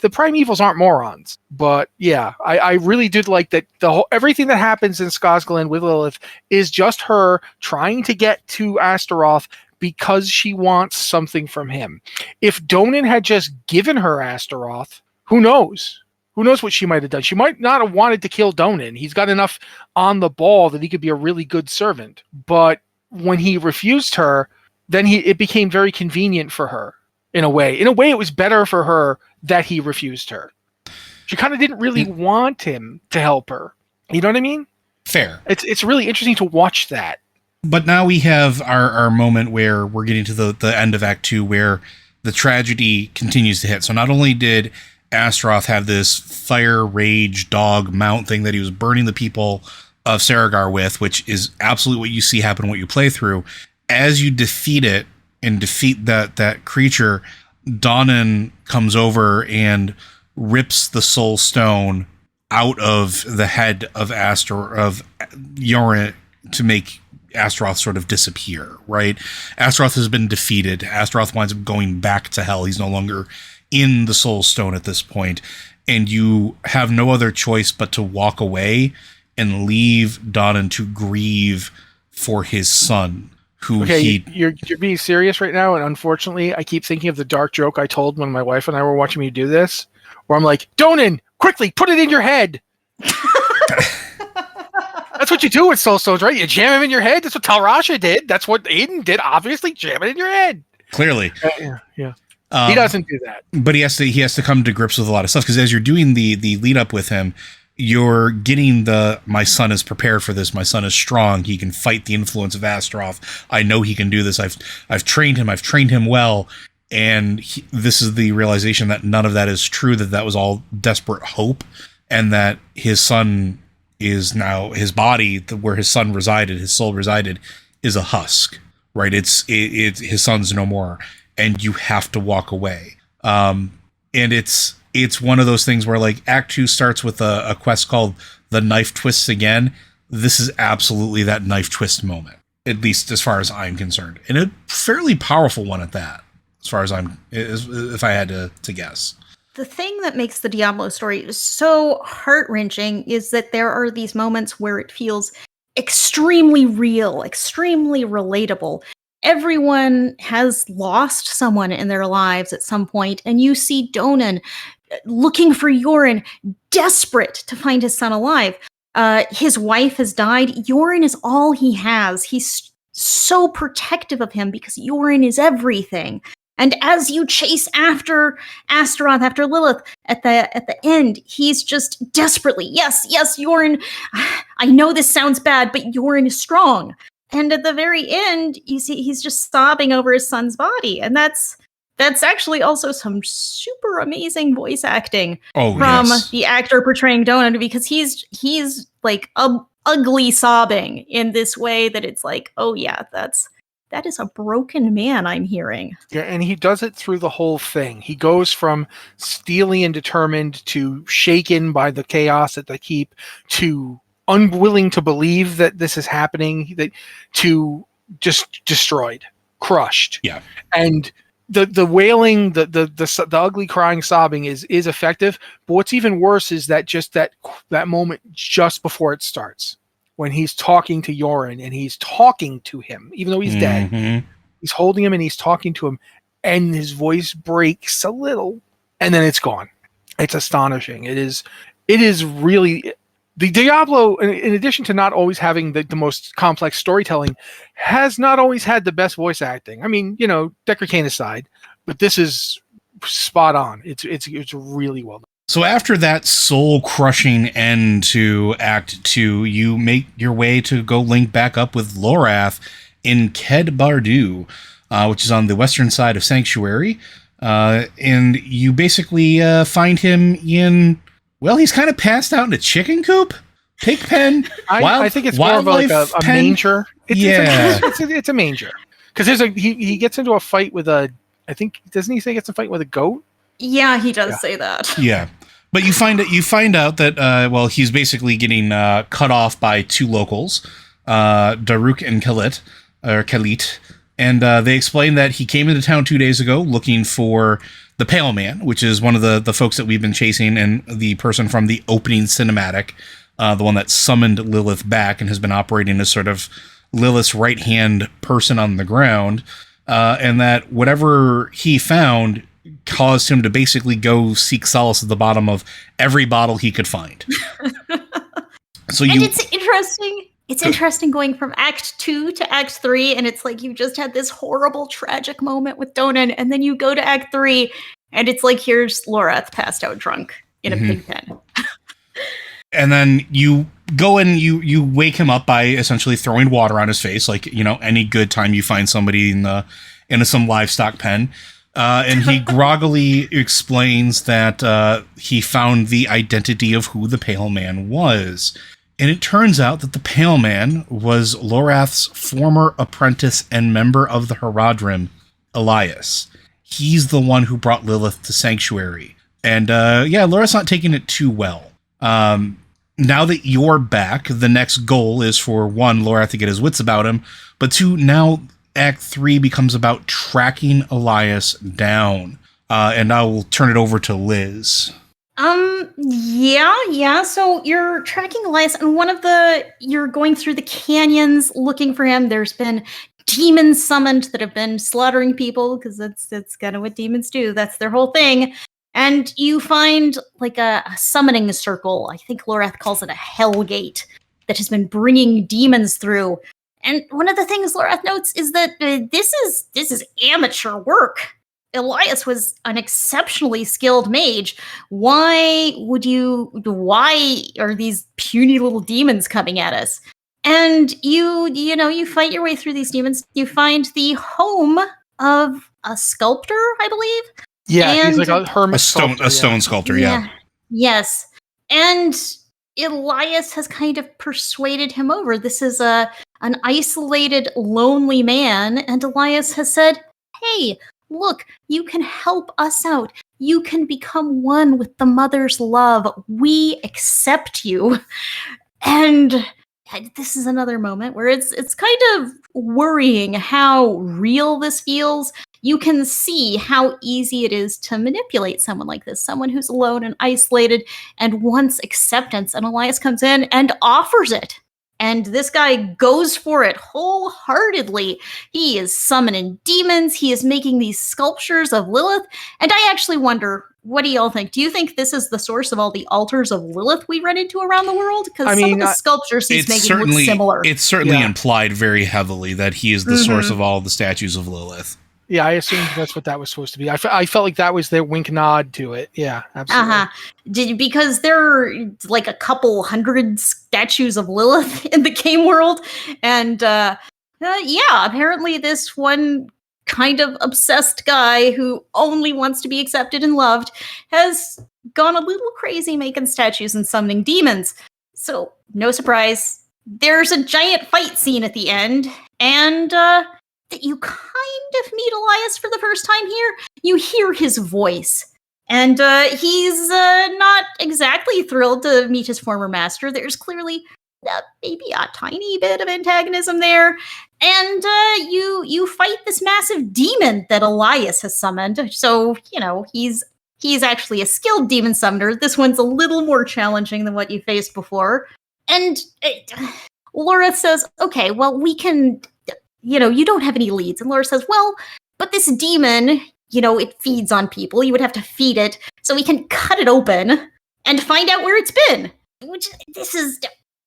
primevals aren't morons, but yeah, I really did like that. Everything that happens in Scosglen with Lilith is just her trying to get to Astaroth because she wants something from him. If Donan had just given her Astaroth, who knows? Who knows what she might have done? She might not have wanted to kill Donan. He's got enough on the ball that he could be a really good servant. But when he refused her, then it became very convenient for her in a way. In a way, it was better for her that he refused her. She kind of didn't really want him to help her. You know what I mean? Fair. It's really interesting to watch that. But now we have our moment where we're getting to the end of Act 2 where the tragedy continues to hit. So not only did Astaroth have this fire rage dog mount thing that he was burning the people of Saragar with, which is absolutely what you see happen when you play through. As you defeat it and defeat that creature, Donan comes over and rips the soul stone out of the head of Yorin to make Astaroth sort of disappear, right? Astaroth has been defeated. Astaroth winds up going back to hell. He's no longer in the soul stone at this point, and you have no other choice but to walk away and leave Donan to grieve for his son. You're being serious right now, and unfortunately, I keep thinking of the dark joke I told when my wife and I were watching me do this, where I'm like, Donan, quickly, put it in your head. That's what you do with soul stones, right? You jam them in your head. That's what Talrasha did. That's what Aiden did, obviously, jam it in your head. Clearly. Yeah. He doesn't do that. But he has to come to grips with a lot of stuff, because as you're doing the lead up with him, you're getting my son is prepared for this. My son is strong. He can fight the influence of Astaroth. I know he can do this. I've trained him. I've trained him well. And this is the realization that none of that is true, that was all desperate hope, and that his son is now, his body, where his son resided, his soul resided, is a husk, right? It's his son's no more, and you have to walk away. And it's one of those things where, like, Act 2 starts with a quest called The Knife Twists Again. This is absolutely that knife twist moment, at least as far as I'm concerned. And a fairly powerful one at that, as far as if I had to guess. The thing that makes the Diablo story so heart-wrenching is that there are these moments where it feels extremely real, extremely relatable. Everyone has lost someone in their lives at some point, and you see Donan looking for Yorin, desperate to find his son alive. His wife has died. Yorin is all he has. He's so protective of him because Yorin is everything. And as you chase after Astaroth, after Lilith, at the end, he's just desperately, yes, Yorin, I know this sounds bad, but Yorin is strong. And at the very end, you see he's just sobbing over his son's body. And that's actually also some super amazing voice acting from the actor portraying Donan, because he's like ugly sobbing in this way that it's like, oh yeah, that is a broken man I'm hearing. Yeah, and he does it through the whole thing. He goes from steely and determined to shaken by the chaos at the keep to unwilling to believe that this is happening, to just destroyed, crushed. Yeah. And the wailing, the ugly crying, sobbing is effective. But what's even worse is that just that moment just before it starts, when he's talking to Yorin and he's talking to him, even though he's dead, he's holding him and he's talking to him, and his voice breaks a little, and then it's gone. It's astonishing. It is really. The Diablo, in addition to not always having the most complex storytelling, has not always had the best voice acting. I mean, Deckard Cain aside, but this is spot on. It's really well done. So after that soul-crushing end to Act 2, you make your way to go link back up with Lorath in Ked Bardu, which is on the western side of Sanctuary. And you basically find him in... Well, he's kind of passed out in a chicken coop, pig pen. I think it's more of like a manger. It's a manger, because he gets into a fight with a. I think, doesn't he say he gets a fight with a goat? Yeah, he does say that. Yeah, but you find out that he's basically getting cut off by two locals, Daruk and Khalit. or Khalit, and they explain that he came into town 2 days ago looking for the Pale Man, which is one of the folks that we've been chasing, and the person from the opening cinematic, the one that summoned Lilith back and has been operating as sort of Lilith's right-hand person on the ground, and that whatever he found caused him to basically go seek solace at the bottom of every bottle he could find. And it's interesting. It's interesting going from Act 2 to Act 3, and it's like you just had this horrible, tragic moment with Donan, and then you go to Act 3, and it's like here's Lorath passed out drunk in a pig pen. And then you go and you wake him up by essentially throwing water on his face, like, you know, any good time you find somebody in some livestock pen. And he groggily explains that he found the identity of who the Pale Man was. And it turns out that the Pale Man was Lorath's former apprentice and member of the Haradrim, Elias. He's the one who brought Lilith to Sanctuary. And Lorath's not taking it too well. Now that you're back, the next goal is for, one, Lorath to get his wits about him, but two, now Act 3 becomes about tracking Elias down. And I will turn it over to Liz. So you're tracking Elias, and you're going through the canyons looking for him. There's been demons summoned that have been slaughtering people, because that's kind of what demons do. That's their whole thing. And you find like a summoning circle. I think Lorath calls it a hell gate that has been bringing demons through. And one of the things Lorath notes is that this is amateur work. Elias was an exceptionally skilled mage. Why are these puny little demons coming at us? And you fight your way through these demons. You find the home of a sculptor, I believe. Yeah, and he's like a hermit A stone sculptor, yeah. Yes. And Elias has kind of persuaded him over. This is an isolated, lonely man, and Elias has said, hey, look, you can help us out. You can become one with the mother's love. We accept you. And this is another moment where it's kind of worrying how real this feels. You can see how easy it is to manipulate someone like this, someone who's alone and isolated and wants acceptance. And Elias comes in and offers it. And this guy goes for it wholeheartedly. He is summoning demons. He is making these sculptures of Lilith. And I actually wonder, what do y'all think? Do you think this is the source of all the altars of Lilith we run into around the world? Because some of the sculptures he's making look similar. It's certainly implied very heavily that he is the source of all the statues of Lilith. Yeah, I assumed that's what that was supposed to be. I felt like that was their wink nod to it. Yeah, absolutely. Because there are like a couple hundred statues of Lilith in the game world. And apparently this one kind of obsessed guy who only wants to be accepted and loved has gone a little crazy making statues and summoning demons. So, no surprise, there's a giant fight scene at the end. And that you kind of meet Elias for the first time here. You hear his voice, and he's not exactly thrilled to meet his former master. There's clearly maybe a tiny bit of antagonism there, and you fight this massive demon that Elias has summoned. So he's actually a skilled demon summoner. This one's a little more challenging than what you faced before. And Laura says, "Okay, well we can." You don't have any leads. And Laura says, well, but this demon, it feeds on people. You would have to feed it. So we can cut it open and find out where it's been.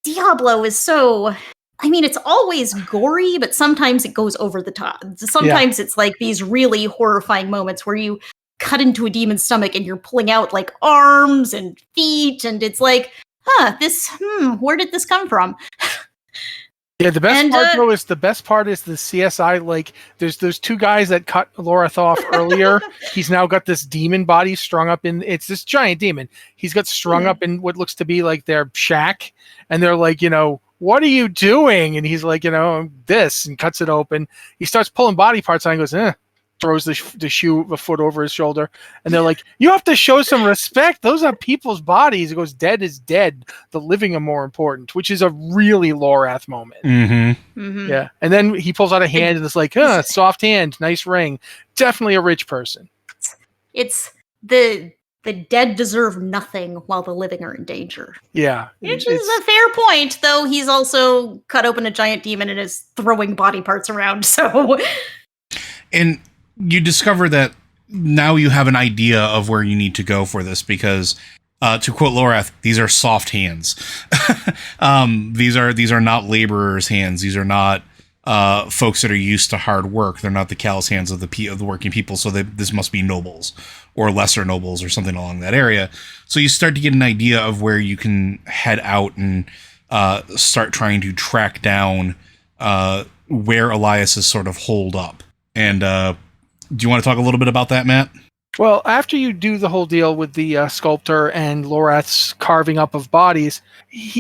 Diablo is so, it's always gory, but sometimes it goes over the top. Sometimes it's like these really horrifying moments where you cut into a demon's stomach and you're pulling out like arms and feet. And it's like, where did this come from? Yeah, the best part is the CSI. Like, there's those two guys that cut Lorath off earlier. He's now got this demon body strung up in. It's this giant demon. He's got strung up in what looks to be like their shack, and they're like, what are you doing? And he's like, this, and cuts it open. He starts pulling body parts out and goes, throws the foot over his shoulder, and they're like, "You have to show some respect. Those are people's bodies." He goes, "Dead is dead. The living are more important," which is a really Lorath moment. Mm-hmm. Mhm. Yeah, and then he pulls out a hand and it's like, soft hand, nice ring. Definitely a rich person. It's the dead deserve nothing while the living are in danger. Yeah, Which is a fair point, though he's also cut open a giant demon and is throwing body parts around, so... And you discover that now you have an idea of where you need to go for this, because to quote Lorath, these are soft hands. These are not laborers' hands. These are not folks that are used to hard work. They're not the callous hands of the working people. So this must be nobles or lesser nobles or something along that area. So you start to get an idea of where you can head out and start trying to track down where Elias is sort of holed up. And do you want to talk a little bit about that, Matt? Well, after you do the whole deal with the sculptor and Lorath's carving up of bodies,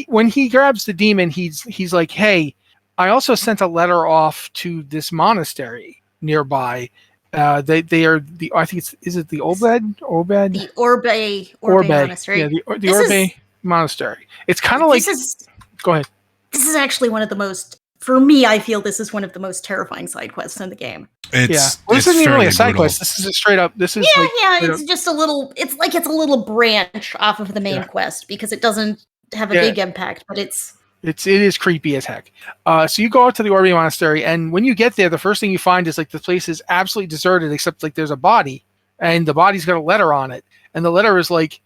when he grabs the demon, he's like, "Hey, I also sent a letter off to this monastery nearby. They are the, I think is it the Obed? The Orbe Monastery. Yeah, the Orbe Monastery. It's kind of like... Go ahead. This is actually one of the most... For me, I feel this is one of the most terrifying side quests in the game. This isn't even really a side quest. This is a straight up... This is it's just a little... It's like it's a little branch off of the main quest, because it doesn't have a big impact, but it is creepy as heck. So you go out to the Orbe Monastery, and when you get there, the first thing you find is like the place is absolutely deserted, except like there's a body, and the body's got a letter on it, and the letter is like,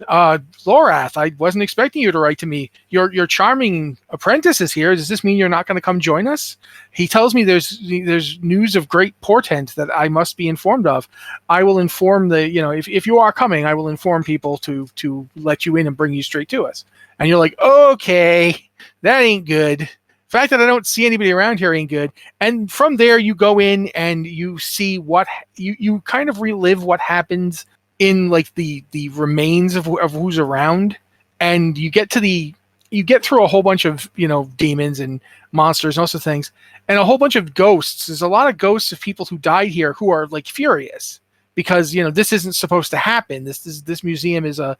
Lorath, I wasn't expecting you to write to me. Your charming apprentice is here. Does this mean you're not going to come join us? He tells me there's news of great portent that I must be informed of. I will inform if you are coming, I will inform people to let you in and bring you straight to us. And you're like, okay, that ain't good. The fact that I don't see anybody around here ain't good. And from there, you go in and you see what you kind of relive what happens in like the remains of who's around, and you get through a whole bunch of demons and monsters and also things, and a whole bunch of ghosts. There's a lot of ghosts of people who died here who are like furious because this isn't supposed to happen. This museum is a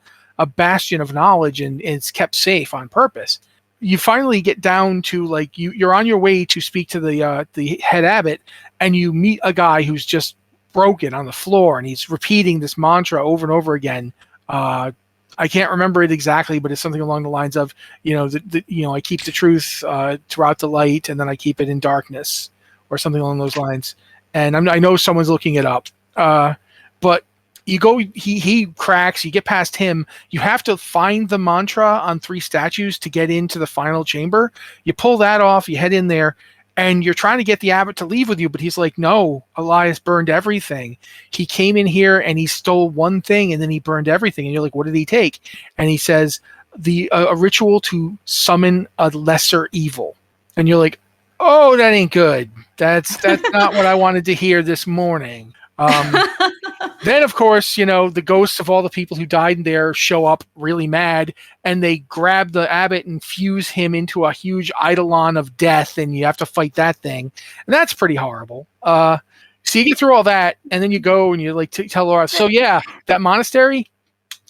bastion of knowledge, and it's kept safe on purpose. You finally get down to like you're on your way to speak to the head abbot, and you meet a guy who's just broken on the floor, and he's repeating this mantra over and over again. I can't remember it exactly, but it's something along the lines of, I keep the truth throughout the light, and then I keep it in darkness, or something along those lines. And I know someone's looking it up, but you go. He cracks. You get past him. You have to find the mantra on 3 statues to get into the final chamber. You pull that off. You head in there. And you're trying to get the abbot to leave with you, but he's like, no, Elias burned everything. He came in here and he stole one thing, and then he burned everything. And you're like, what did he take? And he says, a ritual to summon a lesser evil. And you're like, oh, that ain't good. That's not what I wanted to hear this morning. Then, of course, the ghosts of all the people who died in there show up really mad, and they grab the abbot and fuse him into a huge eidolon of death, and you have to fight that thing. And that's pretty horrible. So you get through all that, and then you go and you like tell Laura, so yeah, that monastery,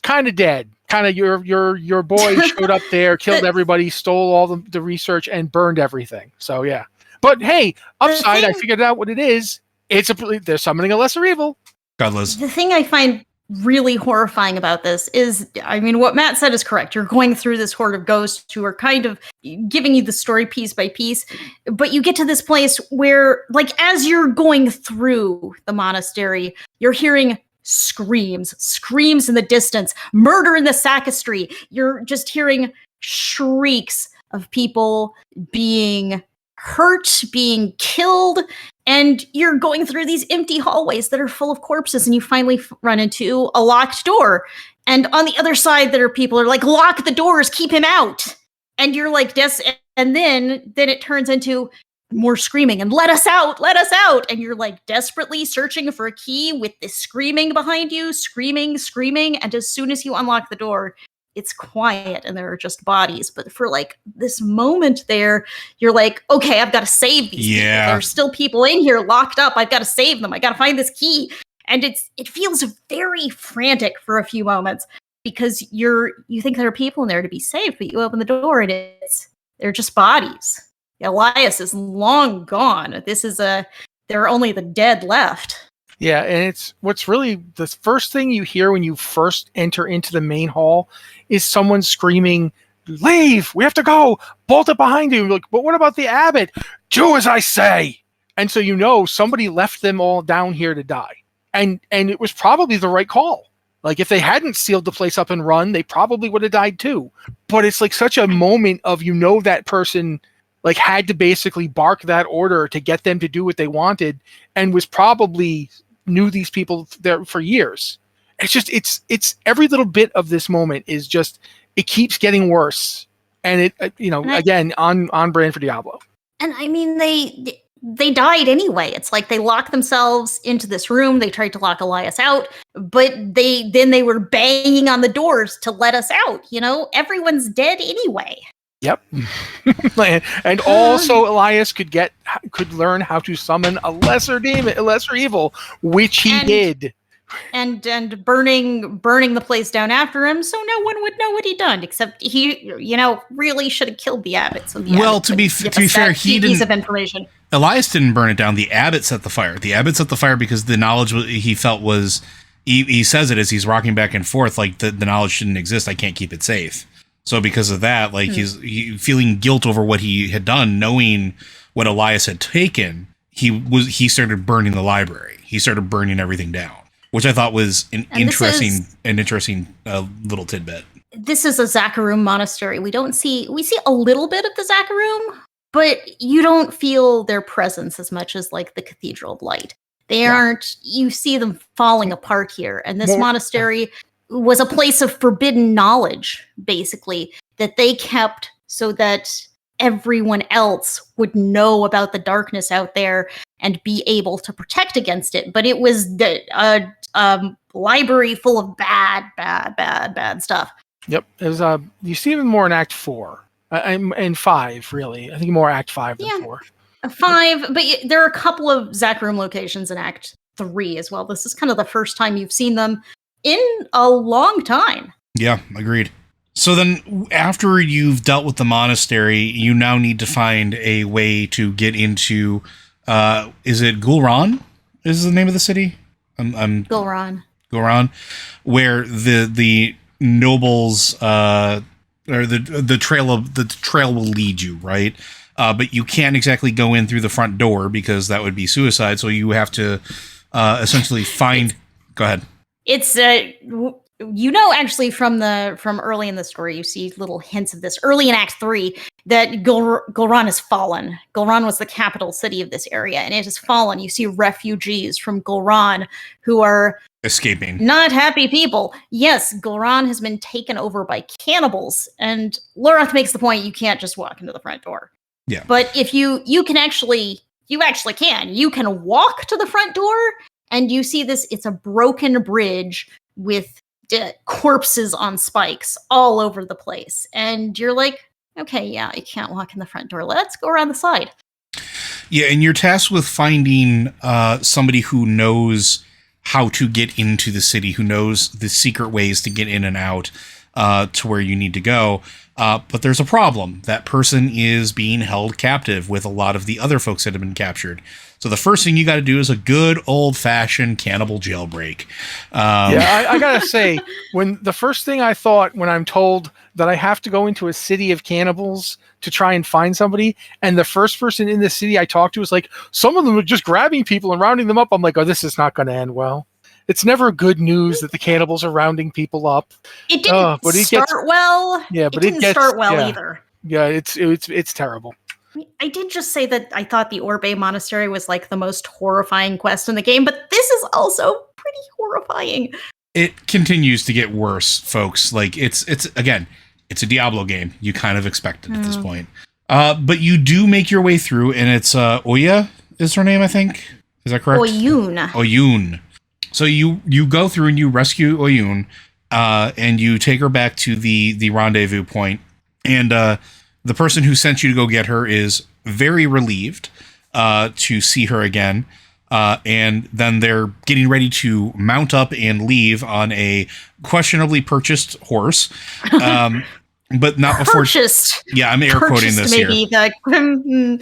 kind of dead. Kind of your boy showed up there, killed everybody, stole all the research, and burned everything. So yeah. But hey, upside, I figured out what it is. They're summoning a lesser evil. Godless. The thing I find really horrifying about this is, what Matt said is correct. You're going through this horde of ghosts who are kind of giving you the story piece by piece, but you get to this place where, like, as you're going through the monastery, you're hearing screams in the distance, murder in the sacristy. You're just hearing shrieks of people being hurt, being killed, and you're going through these empty hallways that are full of corpses, and you finally run into a locked door. And on the other side, there are people who are like, lock the doors, keep him out. And you're like, and then it turns into more screaming and let us out. And you're like desperately searching for a key with this screaming behind you, screaming. And as soon as you unlock the door, it's quiet and there are just bodies. But for like this moment there, you're like, okay, I've got to save these people. There's still people in here locked up. I've got to save them. I got to find this key. And it feels very frantic for a few moments because you think there are people in there to be saved, but you open the door and they're just bodies. Elias is long gone. There are only the dead left. Yeah, and it's what's really the first thing you hear when you first enter into the main hall is someone screaming, "Leave! We have to go! Bolt it behind you!" Like, but what about the abbot? Do as I say! And so somebody left them all down here to die. And it was probably the right call. Like, if they hadn't sealed the place up and run, they probably would have died too. But it's like such a moment of that person like had to basically bark that order to get them to do what they wanted and was probably knew these people there for years. It's just it's every little bit of this moment is just it keeps getting worse, and it again on brand for Diablo. And I mean they died anyway. It's like they locked themselves into this room. They tried to lock Elias out, but they were banging on the doors to let us out. Everyone's dead anyway. Yep. And also Elias could learn how to summon a lesser demon, a lesser evil, which he did. And burning the place down after him, so no one would know what he'd done, except he, really should have killed the abbot. So to be fair, he didn't. Piece of information. Elias didn't burn it down. The abbot set the fire. The abbot set the fire because the knowledge he felt was. He says it as he's rocking back and forth, like the knowledge shouldn't exist. I can't keep it safe. So because of that, like he's feeling guilt over what he had done, knowing what Elias had taken, he started burning the library. He started burning everything down, which I thought was an interesting little tidbit. This is a Zakarum monastery. We see a little bit of the Zakarum, but you don't feel their presence as much as like the Cathedral of Light. They aren't. You see them falling apart here, and this monastery was a place of forbidden knowledge, basically, that they kept so that everyone else would know about the darkness out there and be able to protect against it. But it was a library full of bad stuff. Yep. It was, you see even more in Act 4 and 5, really. I think more Act 5 than 4. 5, but there are a couple of Zakarum locations in Act 3 as well. This is kind of the first time you've seen them in a long time. Yeah, agreed. So then after you've dealt with the monastery, you now need to find a way to get into, is it Gulran? Is the name of the city? Gulran. Gulran, where the nobles, or the trail will lead you, right? But you can't exactly go in through the front door because that would be suicide. So you have to essentially find. Go ahead. It's actually from early in the story, you see little hints of this early in Act 3 that Gulran has fallen. Gulran was the capital city of this area, and it has fallen. You see refugees from Gulran who are escaping. Not happy people. Yes, Gulran has been taken over by cannibals, and Lilith makes the point you can't just walk into the front door. Yeah. But if you can walk to the front door. And you see this, it's a broken bridge with corpses on spikes all over the place. And you're like, okay, yeah, I can't walk in the front door. Let's go around the side. Yeah, and you're tasked with finding somebody who knows how to get into the city, who knows the secret ways to get in and out to where you need to go. But there's a problem. That person is being held captive with a lot of the other folks that have been captured. So the first thing you got to do is a good old-fashioned cannibal jailbreak. I gotta say, when the first thing I thought when I'm told that I have to go into a city of cannibals to try and find somebody, and the first person in the city I talked to was like, some of them are just grabbing people and rounding them up. I'm like, oh, this is not going to end well. It's never good news that the cannibals are rounding people up. It didn't start well. Yeah, but it didn't start well either. Yeah, it's terrible. I did just say that I thought the Orbe Monastery was like the most horrifying quest in the game, but this is also pretty horrifying. It continues to get worse, folks. Like it's again, it's a Diablo game. You kind of expect it at this point. But you do make your way through, and it's Oya is her name, I think. Is that correct? Oyun. So you go through and you rescue Oyun, and you take her back to the rendezvous point, and the person who sent you to go get her is very relieved to see her again. And then they're getting ready to mount up and leave on a questionably purchased horse. But not before. Purchased. Yeah, I'm air quoting this maybe here.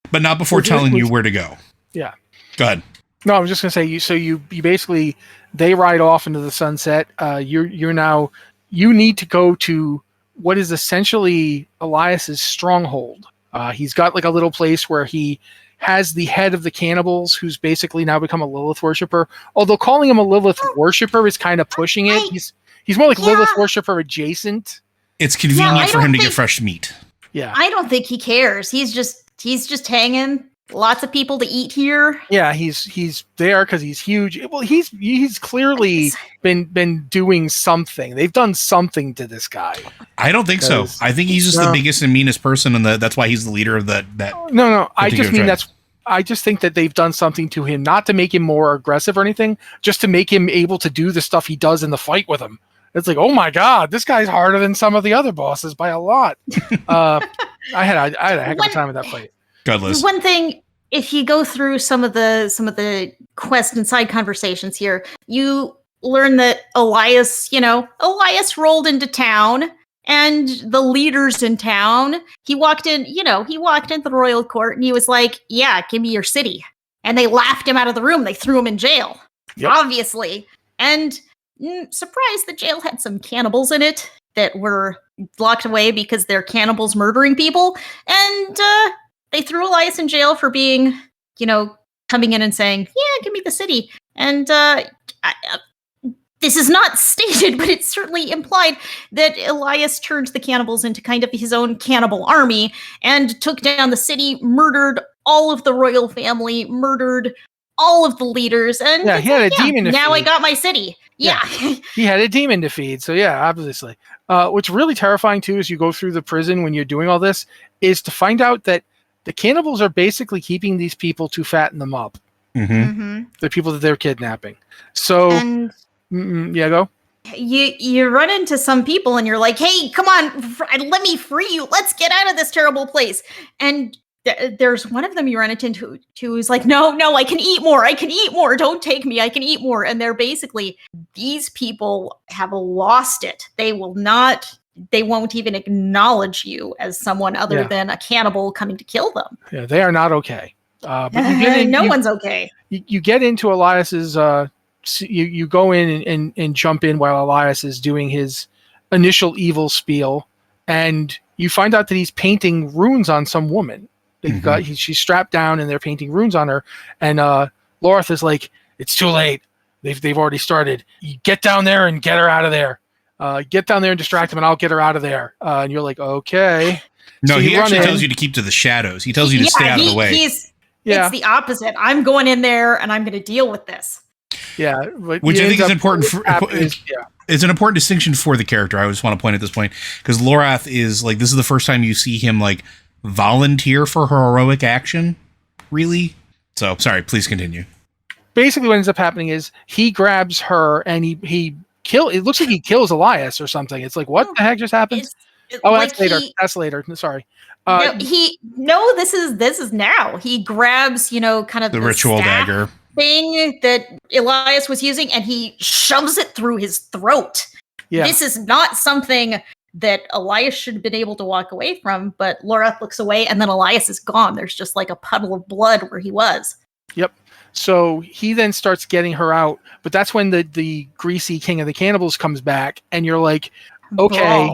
But not before telling you where to go. Yeah. Go ahead. No, I was just going to say, you basically, they ride off into the sunset. You need to go to what is essentially Elias's stronghold. He's got like a little place where he has the head of the cannibals, who's basically now become a Lilith worshiper. Although calling him a Lilith worshiper is kind of pushing it. He's more like Lilith worshiper adjacent. It's convenient for him to get fresh meat. Yeah. I don't think he cares. He's just hanging. Lots of people to eat here. Yeah, he's there because he's huge. Well, he's clearly been doing something. They've done something to this guy. I don't think so. I think he's just the biggest and meanest person, and that's why he's the leader of that. No. I just think that they've done something to him, not to make him more aggressive or anything, just to make him able to do the stuff he does in the fight with him. It's like, oh my god, this guy's harder than some of the other bosses by a lot. I had a heck of a time with that fight. Godless. One thing, if you go through some of the quest and side conversations here, you learn that Elias rolled into town, and the leaders in town, he walked into the royal court, and he was like, yeah, give me your city. And they laughed him out of the room. They threw him in jail, obviously. And surprised the jail had some cannibals in it that were locked away because they're cannibals murdering people. And they threw Elias in jail for being, coming in and saying, yeah, give me the city. And this is not stated, but it's certainly implied that Elias turned the cannibals into kind of his own cannibal army and took down the city, murdered all of the royal family, murdered all of the leaders. And he had a demon to now feed. I got my city. Yeah. He had a demon to feed. So yeah, obviously. What's really terrifying too, as you go through the prison when you're doing all this, is to find out that the cannibals are basically keeping these people to fatten them up. Mm-hmm. The people that they're kidnapping. So, go. You run into some people and you're like, hey, come on, let me free you. Let's get out of this terrible place. And there's one of them you run into who's like, no, I can eat more. Don't take me. I can eat more. And they're basically, these people have lost it. They won't even acknowledge you as someone other than a cannibal coming to kill them. Yeah, they are not okay. But one's okay. You get into Elias's, you go in and jump in while Elias is doing his initial evil spiel, and you find out that he's painting runes on some woman. She's strapped down and they're painting runes on her. And Lilith is like, it's too late. They've already started. You get down there and get her out of there. Get down there and distract him, and I'll get her out of there. And you're like, okay. No, so he actually tells you to keep to the shadows. He tells you to stay out of the way. It's the opposite. I'm going in there and I'm going to deal with this. Yeah, which I think is important. It's an important distinction for the character. I just want to point at this point because Lorath is like, this is the first time you see him like volunteer for heroic action, really. So sorry, please continue. Basically what ends up happening is he grabs her and it looks like he kills Elias or something. It's like, what the heck just happened? That's later. Sorry. This is now. He grabs, kind of the ritual dagger thing that Elias was using, and he shoves it through his throat. Yeah. This is not something that Elias should have been able to walk away from, but Lorath looks away, and then Elias is gone. There's just like a puddle of blood where he was. Yep. So he then starts getting her out, but that's when the greasy king of the cannibals comes back, and you're like, okay,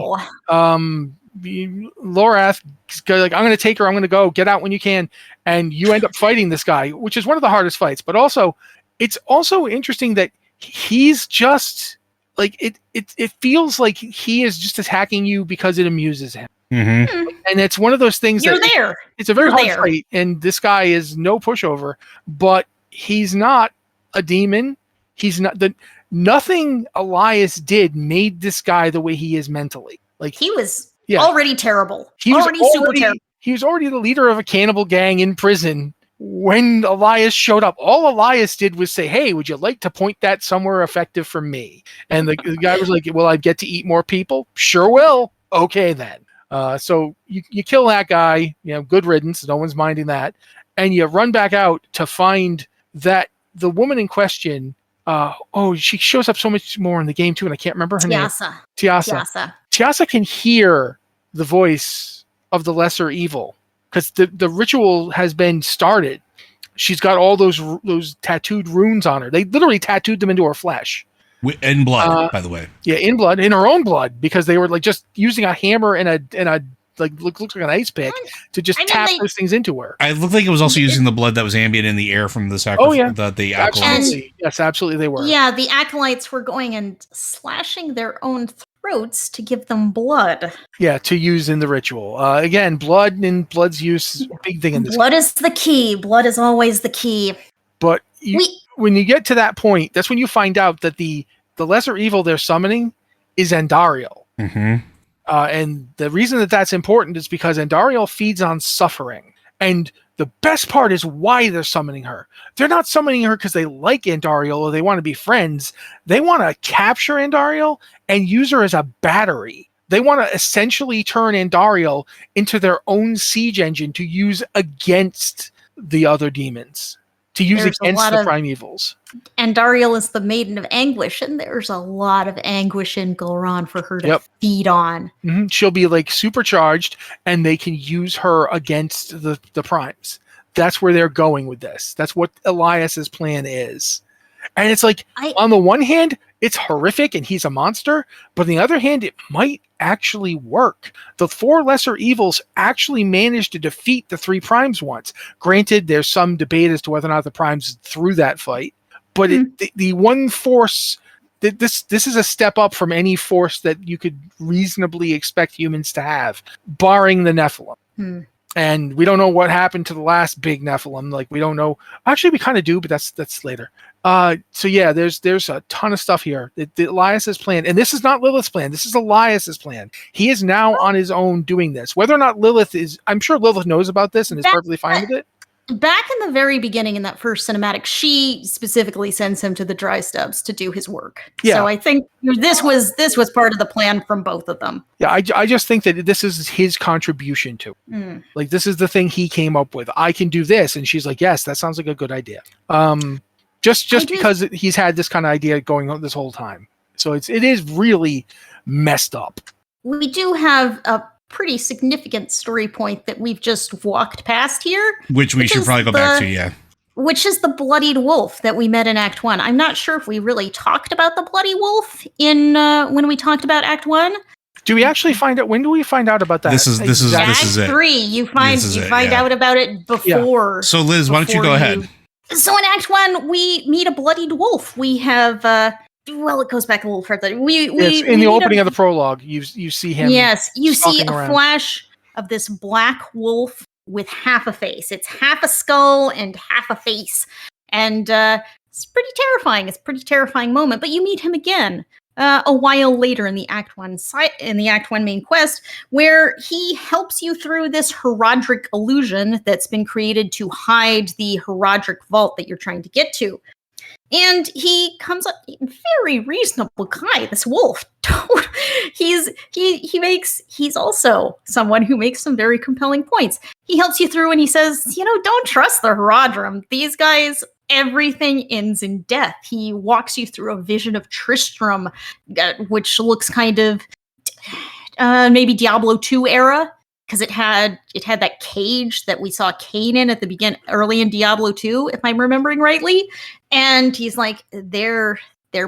Lorath, like, I'm going to take her. I'm going to go. Get out when you can. And you end up fighting this guy, which is one of the hardest fights. But also, it's also interesting that he's just like it feels like he is just attacking you because it amuses him. Mm-hmm. And it's one of those things it's a very hard fight. And this guy is no pushover, but he's not a demon. He's not nothing Elias did made this guy the way he is mentally. Like he was already terrible. Super terrible. He was already the leader of a cannibal gang in prison when Elias showed up, all Elias did was say, "Hey, would you like to point that somewhere effective for me?" And the guy was like, "Will I get to eat more people?" "Sure will." "Okay then." So you kill that guy, good riddance. No one's minding that. And you run back out to find that the woman in question, she shows up so much more in the game too, and I can't remember her name. Tiasa. Tiasa can hear the voice of the lesser evil because the ritual has been started. She's got all those tattooed runes on her. They literally tattooed them into her flesh. In blood, by the way. Yeah, in blood, in her own blood, because they were like just using a hammer and a looks like an ice pick to just tap those things into her. I looked like it was also using the blood that was ambient in the air from the sacrifice. Oh yeah, the acolytes. Yes, absolutely, they were. Yeah, the acolytes were going and slashing their own throats to give them blood. Yeah, to use in the ritual. Again, blood and blood's use is a big thing in this. Blood is the key. Blood is always the key. But when you get to that point, that's when you find out that the lesser evil they're summoning is Andariel. Mm-hmm. And the reason that that's important is because Andariel feeds on suffering. And the best part is why they're summoning her. They're not summoning her because they like Andariel or they want to be friends. They want to capture Andariel and use her as a battery. They want to essentially turn Andariel into their own siege engine to use against the other demons. To use against the primevals. Andariel is the maiden of anguish, and there's a lot of anguish in Gul'ran for her to feed on. Mm-hmm. She'll be like supercharged, and they can use her against the primes. That's where they're going with this. That's what Elias's plan is. And it's like, on the one hand, it's horrific and he's a monster, but on the other hand, it might actually work. The 4 lesser evils actually managed to defeat the 3 primes once. Granted, there's some debate as to whether or not the primes threw that fight, but the one force that this is a step up from any force that you could reasonably expect humans to have, barring the Nephilim. And we don't know what happened to the last big Nephilim. Like, we don't know. Actually, we kind of do, but that's later. So yeah, there's a ton of stuff here. The Elias's plan, and this is not Lilith's plan. This is Elias's plan. He is now on his own doing this. Whether or not Lilith is, I'm sure Lilith knows about this and is perfectly fine with it. Back in the very beginning, in that first cinematic, she specifically sends him to the dry stubs to do his work. Yeah. So I think this was part of the plan from both of them. Yeah, I just think that this is his contribution to it. Like, this is the thing he came up with. I can do this, and she's like, yes, that sounds like a good idea. Just because he's had this kind of idea going on this whole time. So it is really messed up. We do have a pretty significant story point that we've just walked past here. Which we should probably go back to, yeah. Which is the Bloodied Wolf that we met in Act 1. I'm not sure if we really talked about the Bloody Wolf in when we talked about Act 1. Do we actually find out? When do we find out about that? This is it. Act 3, you find out about it before. Yeah. So Liz, why don't you go ahead? So in Act 1, we meet a Bloodied Wolf. We have it goes back a little further. In the opening of the prologue, you see him. Yes, you see a around. flash of this black wolf with half a face. It's half a skull and half a face, and it's pretty terrifying. It's a pretty terrifying moment. But you meet him again a while later in the Act 1 main quest, where he helps you through this Herodric illusion that's been created to hide the Herodric vault that you're trying to get to. And he comes up, very reasonable guy, this wolf. He's also someone who makes some very compelling points. He helps you through and he says, don't trust the Herodrum. These guys, everything ends in death. He walks you through a vision of Tristram, which looks kind of maybe Diablo 2 era. Because it had that cage that we saw Cain in at the beginning, early in Diablo 2, if I'm remembering rightly. And he's like, their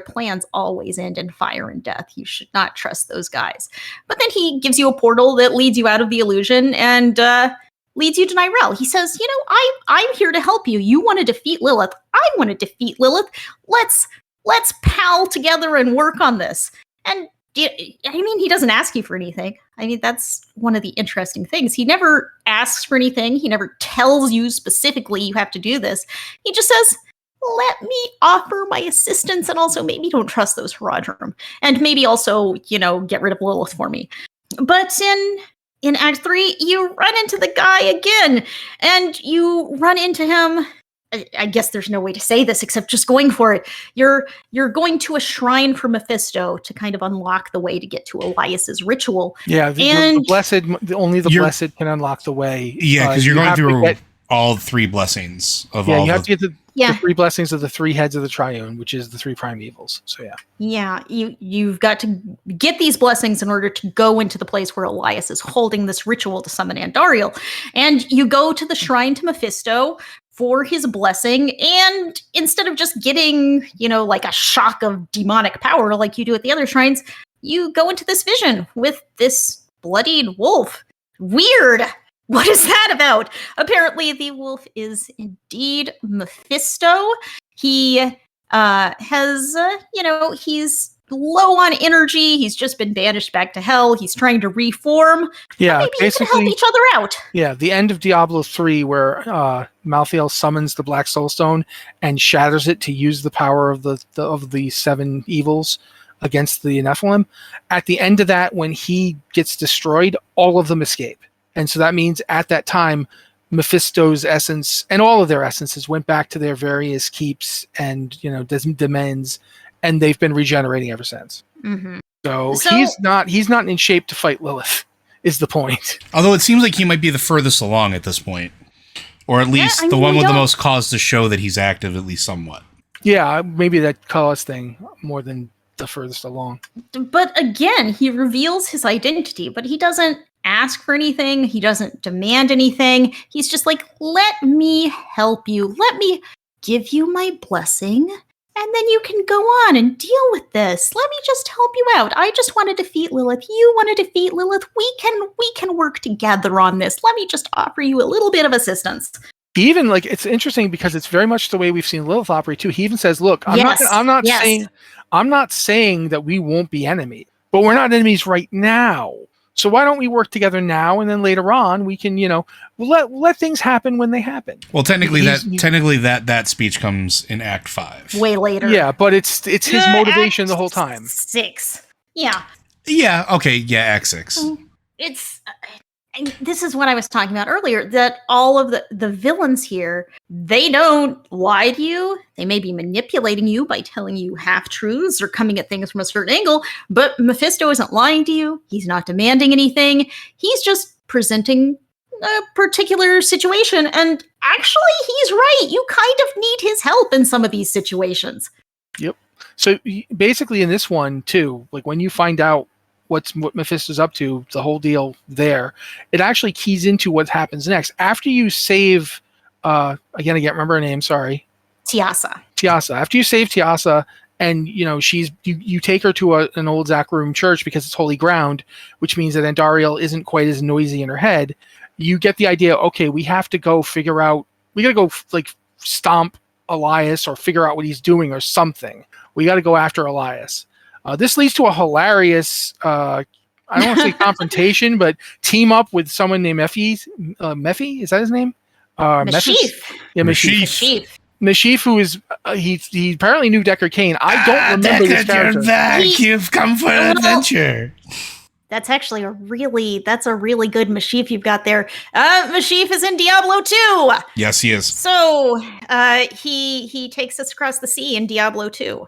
plans always end in fire and death. You should not trust those guys. But then he gives you a portal that leads you out of the illusion and leads you to Nyrel. He says, I'm here to help you. You want to defeat Lilith. I want to defeat Lilith. Let's pal together and work on this. And he doesn't ask you for anything. That's one of the interesting things. He never asks for anything. He never tells you specifically you have to do this. He just says, let me offer my assistance, and also maybe don't trust those Herodrum. And maybe also, get rid of Lilith for me. But in in Act 3, you run into the guy again, and you run into him. I guess there's no way to say this except just going for it. You're going to a shrine for Mephisto to kind of unlock the way to get to Elias's ritual. Yeah, the blessed, only the blessed can unlock the way. Yeah, because you're going through all 3 blessings of all. You have to get the 3 blessings of the 3 heads of the Triune, which is the 3 primevals. So yeah, you've got to get these blessings in order to go into the place where Elias is holding this ritual to summon Andariel, and you go to the shrine to Mephisto for his blessing, and instead of just getting, like a shock of demonic power like you do at the other shrines, you go into this vision with this bloodied wolf. Weird. What is that about? Apparently, the wolf is indeed Mephisto. He has, he's low on energy. He's just been banished back to hell. He's trying to reform. Yeah, maybe you can help each other out. Yeah, the end of Diablo 3, where Malthael summons the Black Soulstone and shatters it to use the power of the 7 evils against the Nephilim. At the end of that, when he gets destroyed, all of them escape. And so that means at that time, Mephisto's essence and all of their essences went back to their various keeps and, demesnes, and they've been regenerating ever since. Mm-hmm. So he's not in shape to fight Lilith, is the point. Although it seems like he might be the furthest along at this point. Or at least the one with the most cause to show that he's active, at least somewhat. Yeah, maybe that cause thing more than the furthest along. But again, he reveals his identity, but he doesn't ask for anything. He doesn't demand anything. He's just like, let me help you. Let me give you my blessing, and then you can go on and deal with this. Let me just help you out. I just want to defeat Lilith. You want to defeat Lilith. We can work together on this. Let me just offer you a little bit of assistance. He even, it's interesting because it's very much the way we've seen Lilith operate too. He even says, look, I'm not saying that we won't be enemies, but we're not enemies right now. So why don't we work together now, and then later on we can, we'll let things happen when they happen. Well, technically that speech comes in Act 5. Way later. Yeah, but it's his motivation the whole time. 6. Yeah. Yeah. Okay. Yeah. Act 6. It's. This is what I was talking about earlier, that all of the villains here, they don't lie to you. They may be manipulating you by telling you half-truths or coming at things from a certain angle, but Mephisto isn't lying to you. He's not demanding anything. He's just presenting a particular situation, and actually, he's right. You kind of need his help in some of these situations. Yep. So basically in this one, too, when you find out what Mephisto's up to, the whole deal there, it actually keys into what happens next. After you save, again, I can't remember her name, sorry. Tiasa. After you save Tiasa, and, you take her to an old Zakharum church because it's holy ground, which means that Andariel isn't quite as noisy in her head. You get the idea, okay, we have to go figure out, we got to go, stomp Elias or figure out what he's doing or something. We got to go after Elias. This leads to a hilarious, I don't want to say confrontation, but team up with someone named Mephi. Mephi, is that his name? Mashif. Yeah, Mashif. Mashif, who is he apparently knew Deckard Cain. I don't remember this character. You're back. You've come for an adventure. That's actually a really good Mashif you've got there. Mashif is in Diablo 2. Yes, he is. So he takes us across the sea in Diablo 2.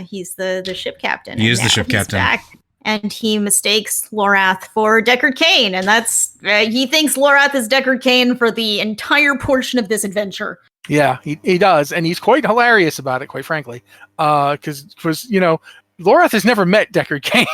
He's the ship captain. He is the ship captain. Back, and he mistakes Lorath for Deckard Cain, and that's he thinks Lorath is Deckard Cain for the entire portion of this adventure. Yeah, he does, and he's quite hilarious about it, quite frankly. Because Lorath has never met Deckard Cain.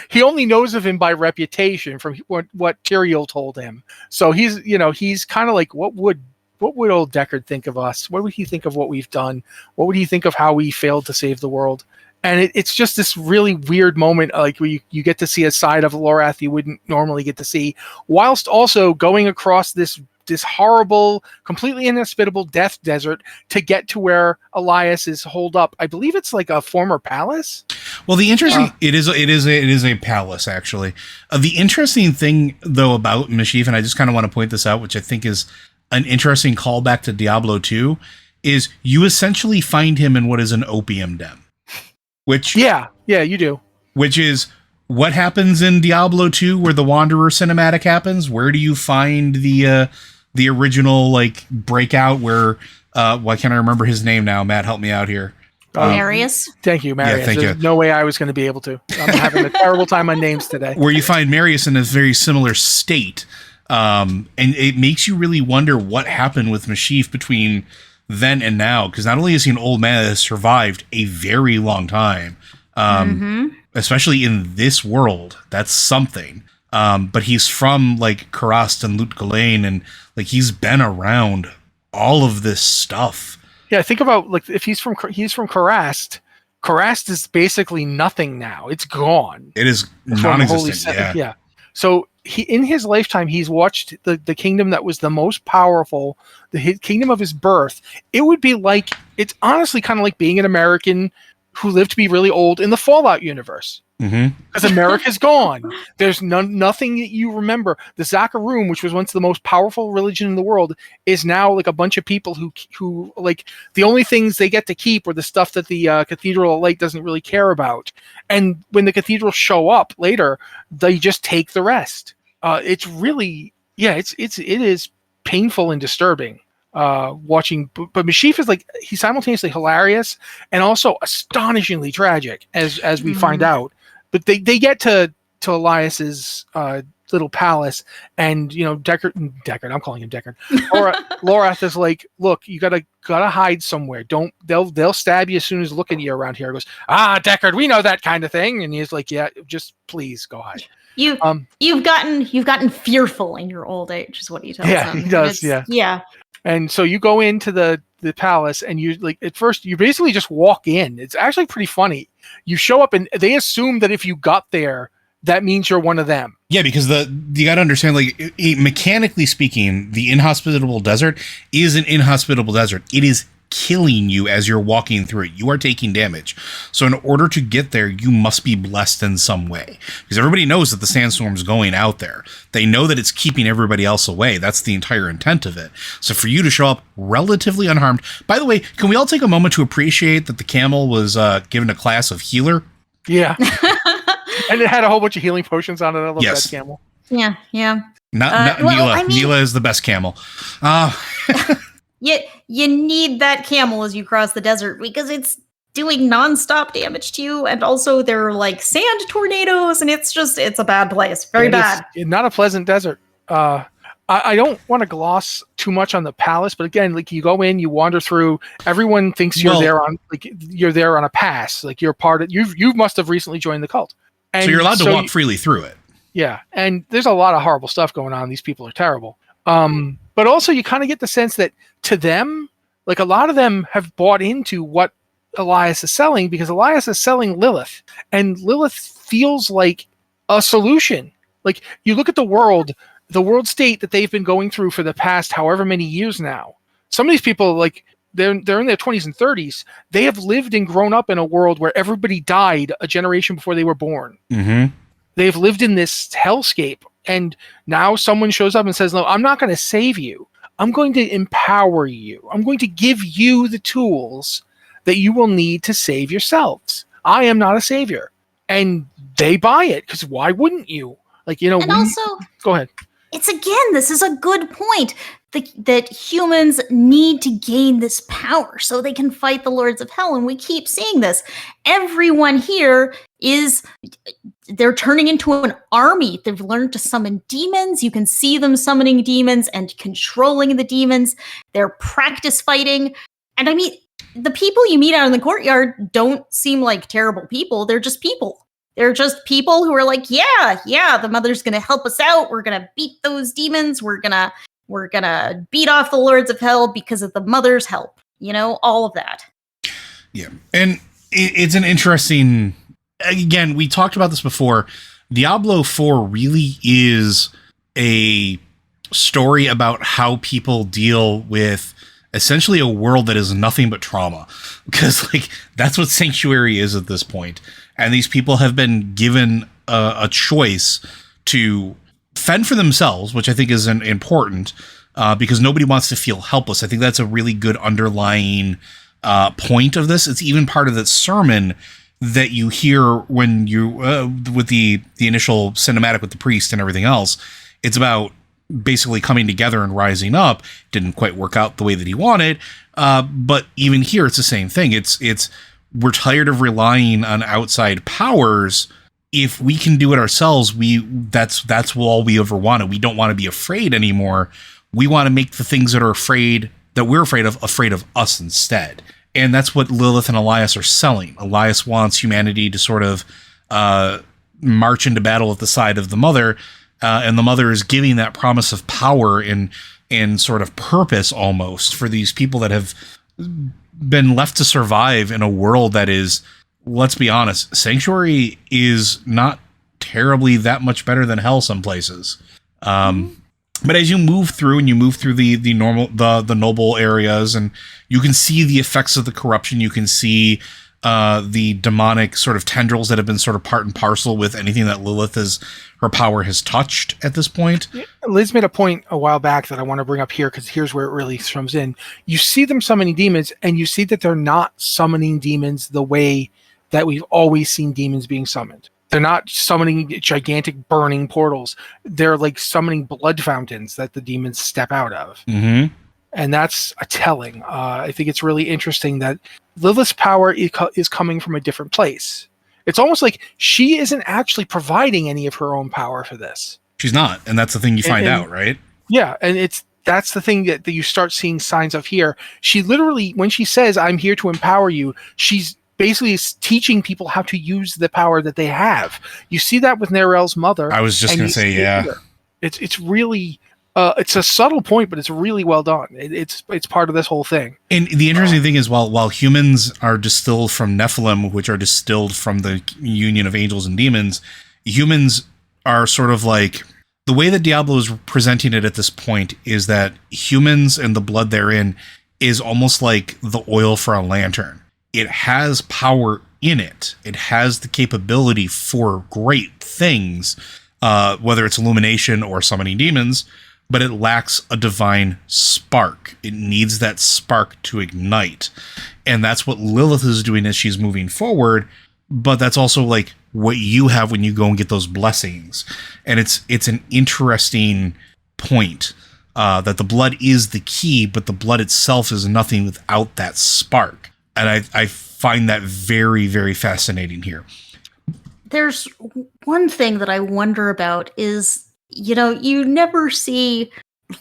He only knows of him by reputation from what Tyrael told him. So he's kind of like, what would old Deckard think of us? What would he think of what we've done? What would he think of how we failed to save the world? And it's just this really weird moment, where you get to see a side of Lorath you wouldn't normally get to see, whilst also going across this horrible, completely inhospitable death desert to get to where Elias is holed up. I believe it's like a former palace. Well, the interesting it is a palace, actually. The interesting thing though about Mashif, and I just kind of want to point this out, which I think is an interesting callback to Diablo 2, is you essentially find him in what is an opium den. Which yeah, you do. Which is what happens in Diablo 2 where the Wanderer cinematic happens? Where do you find the original like breakout where why can't I remember his name now? Matt, help me out here. Marius. Thank you, Marius. Yeah, thank There's you. no way I was going to be able to. I'm having a terrible time on names today. Where you find Marius in a very similar state. And it makes you really wonder what happened with Mashif between then and now, because not only is he an old man that has survived a very long time, especially in this world, that's something. But he's from like Karast and Lutgalain, and like he's been around all of this stuff. Yeah, think about like if he's from Karast. Karast is basically nothing now. It's gone. It is non-existent. Yeah. So in his lifetime, he's watched the kingdom that was the most powerful, the kingdom of his birth. It would be like, it's honestly kind of like being an American who lived to be really old in the Fallout universe. Because America's gone. There's nothing that you remember. The Zakarum, which was once the most powerful religion in the world, is now like a bunch of people who like the only things they get to keep are the stuff that the Cathedral of Light doesn't really care about. And when the cathedrals show up later, they just take the rest. It's really, it is painful and disturbing watching. But Mashif is like, he's simultaneously hilarious and also astonishingly tragic, as we find out. But they get to Elias's little palace, and Deckard, I'm calling him Deckard. Lorath is like, look, you gotta hide somewhere. They'll stab you as soon as looking at you around here. He goes, Deckard, we know that kind of thing. And he's like, yeah, just please go hide. You've gotten fearful in your old age, is what he tells them. Yeah, he does. Yeah. And so you go into the palace, and you like at first you basically just walk in. It's actually pretty funny. You show up, and they assume that if you got there, that means you're one of them. Yeah, because you got to understand, like mechanically speaking, the inhospitable desert is an inhospitable desert. It is killing you as you're walking through it. You are taking damage. So in order to get there, you must be blessed in some way, because everybody knows that the sandstorm's going out there. They know that it's keeping everybody else away. That's the entire intent of it. So for you to show up relatively unharmed. By the way, can we all take a moment to appreciate that the camel was given a class of healer? Yeah. And it had a whole bunch of healing potions on it. I love that camel. Yeah. Not Neela. Neela is the best camel. You need that camel as you cross the desert, because it's doing nonstop damage to you, and also there are like sand tornadoes, and it's a bad place. Very bad. It's not a pleasant desert. I don't want to gloss too much on the palace, but again, like you go in, you wander through. Everyone thinks you're there on a pass. Like you're part of. You must have recently joined the cult, and so you're allowed to walk freely through it. Yeah, and there's a lot of horrible stuff going on. These people are terrible. But also you kind of get the sense that to them, like a lot of them have bought into what Elias is selling, because Elias is selling Lilith, and Lilith feels like a solution. Like you look at the world state that they've been going through for the past however many years now. Some of these people, like they're in their 20s and 30s. They have lived and grown up in a world where everybody died a generation before they were born. They've lived in this hellscape. And now someone shows up and says, no, I'm not going to save you. I'm going to empower you. I'm going to give you the tools that you will need to save yourselves. I am not a savior. And they buy it, because why wouldn't you? Like, go ahead. This is a good point, that humans need to gain this power so they can fight the Lords of Hell. And we keep seeing this. Everyone here they're turning into an army. They've learned to summon demons. You can see them summoning demons and controlling the demons. They're practice fighting. And I mean, the people you meet out in the courtyard don't seem like terrible people. They're just people. They're just people who are like, yeah, the mother's going to help us out. We're going to beat those demons. We're going to beat off the Lords of Hell because of the mother's help. All of that. Yeah. And it's an interesting, again, we talked about this before. Diablo 4 really is a story about how people deal with essentially a world that is nothing but trauma, because like that's what Sanctuary is at this point. And these people have been given a choice to fend for themselves, which I think is important, because nobody wants to feel helpless. I think that's a really good underlying point of this. It's even part of the sermon that you hear when you with the initial cinematic with the priest and everything else. It's about basically coming together and rising up. Didn't quite work out the way that he wanted, but even here it's the same thing. It's we're tired of relying on outside powers. If we can do it ourselves, that's all we ever wanted. We don't want to be afraid anymore. We want to make the things that we're afraid of us instead. And that's what Lilith and Elias are selling. Elias wants humanity to sort of march into battle at the side of the mother, and the mother is giving that promise of power and sort of purpose almost for these people that have been left to survive in a world that is, let's be honest, Sanctuary is not terribly that much better than Hell some places. But as you move through the normal, the noble areas, and you can see the effects of the corruption, you can see the demonic sort of tendrils that have been sort of part and parcel with anything that her power has touched at this point. Liz made a point a while back that I want to bring up here, because here's where it really comes in. You see them summoning demons, and you see that they're not summoning demons the way that we've always seen demons being summoned. They're not summoning gigantic burning portals. They're like summoning blood fountains that the demons step out of. Mm-hmm. And that's a telling. I think it's really interesting that Lilith's power is coming from a different place. It's almost like she isn't actually providing any of her own power for this. She's not. And that's the thing you find out, right? Yeah. And that's the thing that you start seeing signs of here. She literally, when she says, "I'm here to empower you," she's basically is teaching people how to use the power that they have. You see that with Nerel's mother. I was just going to say, yeah. It's really, it's a subtle point, but it's really well done. It's part of this whole thing. And the interesting thing is, while humans are distilled from Nephilim, which are distilled from the union of angels and demons, humans are sort of like, the way that Diablo is presenting it at this point is that humans and the blood therein is almost like the oil for a lantern. It has power in it. It has the capability for great things, whether it's illumination or summoning demons, but it lacks a divine spark. It needs that spark to ignite. And that's what Lilith is doing as she's moving forward. But that's also like what you have when you go and get those blessings. And it's an interesting point that the blood is the key, but the blood itself is nothing without that spark. And I find that very, very fascinating here. There's one thing that I wonder about is, you never see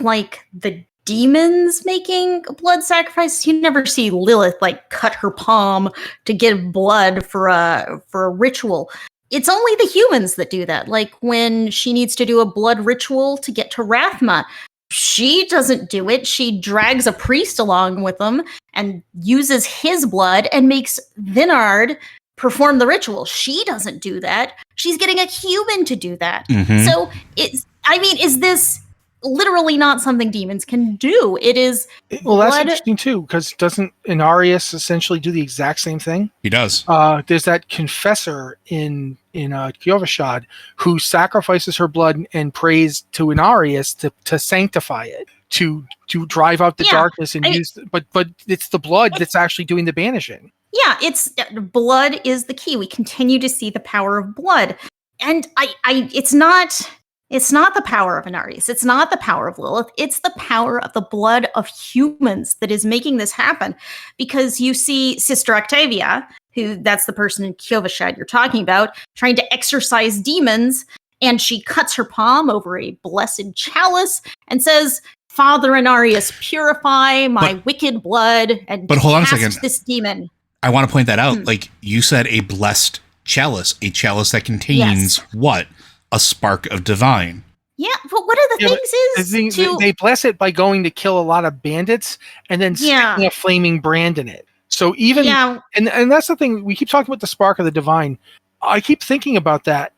like the demons making blood sacrifices. You never see Lilith like cut her palm to give blood for a ritual. It's only the humans that do that. Like when she needs to do a blood ritual to get to Rathma, she doesn't do it. She drags a priest along with them and uses his blood and makes Vinard perform the ritual. She doesn't do that. She's getting a human to do that. Mm-hmm. So is this literally not something demons can do? It is. Well, that's interesting too, because doesn't Inarius essentially do the exact same thing? He does. There's that confessor in Kyovashad who sacrifices her blood and prays to Inarius to sanctify it, to drive out the darkness and but it's the blood that's actually doing the banishing. Yeah, it's blood is the key. We continue to see the power of blood, and it's not the power of Inarius. It's not the power of Lilith. It's the power of the blood of humans that is making this happen. Because you see Sister Octavia, that's the person in Kyovashad you're talking about, trying to exorcise demons, and she cuts her palm over a blessed chalice and says, "Father Inarius, purify my wicked blood and but hold on a second. This demon." I want to point that out. Like you said, a blessed chalice, a chalice that contains what? A spark of divine. Yeah, but one of the things is they bless it by going to kill a lot of bandits and then sticking a flaming brand in it. So even and that's the thing, we keep talking about the spark of the divine. I keep thinking about that.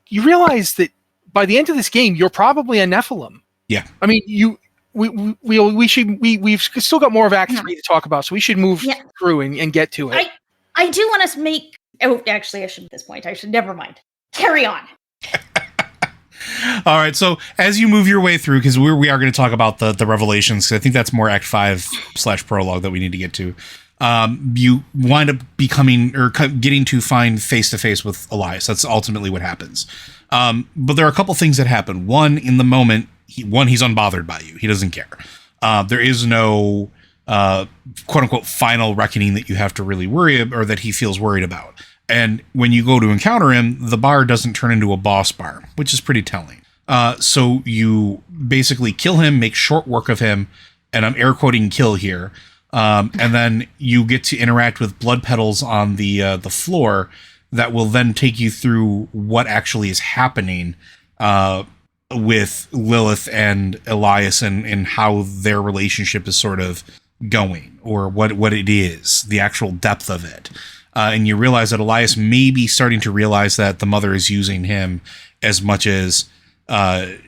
You realize that by the end of this game, you're probably a Nephilim. Yeah. I mean, we've still got more of Act 3 to talk about, so we should move through and get to it. I do want to make. Oh, actually, I should at this point. I should never mind. Carry on. All right, so as you move your way through, because we are going to talk about the revelations, because I think that's more Act 5/prologue that we need to get to. You wind up becoming or getting to find face to face with Elias. That's ultimately what happens. But there are a couple things that happen. One, in the moment, he's unbothered by you. He doesn't care. There is no quote unquote final reckoning that you have to really worry or that he feels worried about. And when you go to encounter him, the bar doesn't turn into a boss bar, which is pretty telling. So you basically kill him, make short work of him, and I'm air quoting kill here. And then you get to interact with blood petals on the floor that will then take you through what actually is happening with Lilith and Elias and how their relationship is sort of going, or what it is, the actual depth of it. And you realize that Elias may be starting to realize that the mother is using him as much as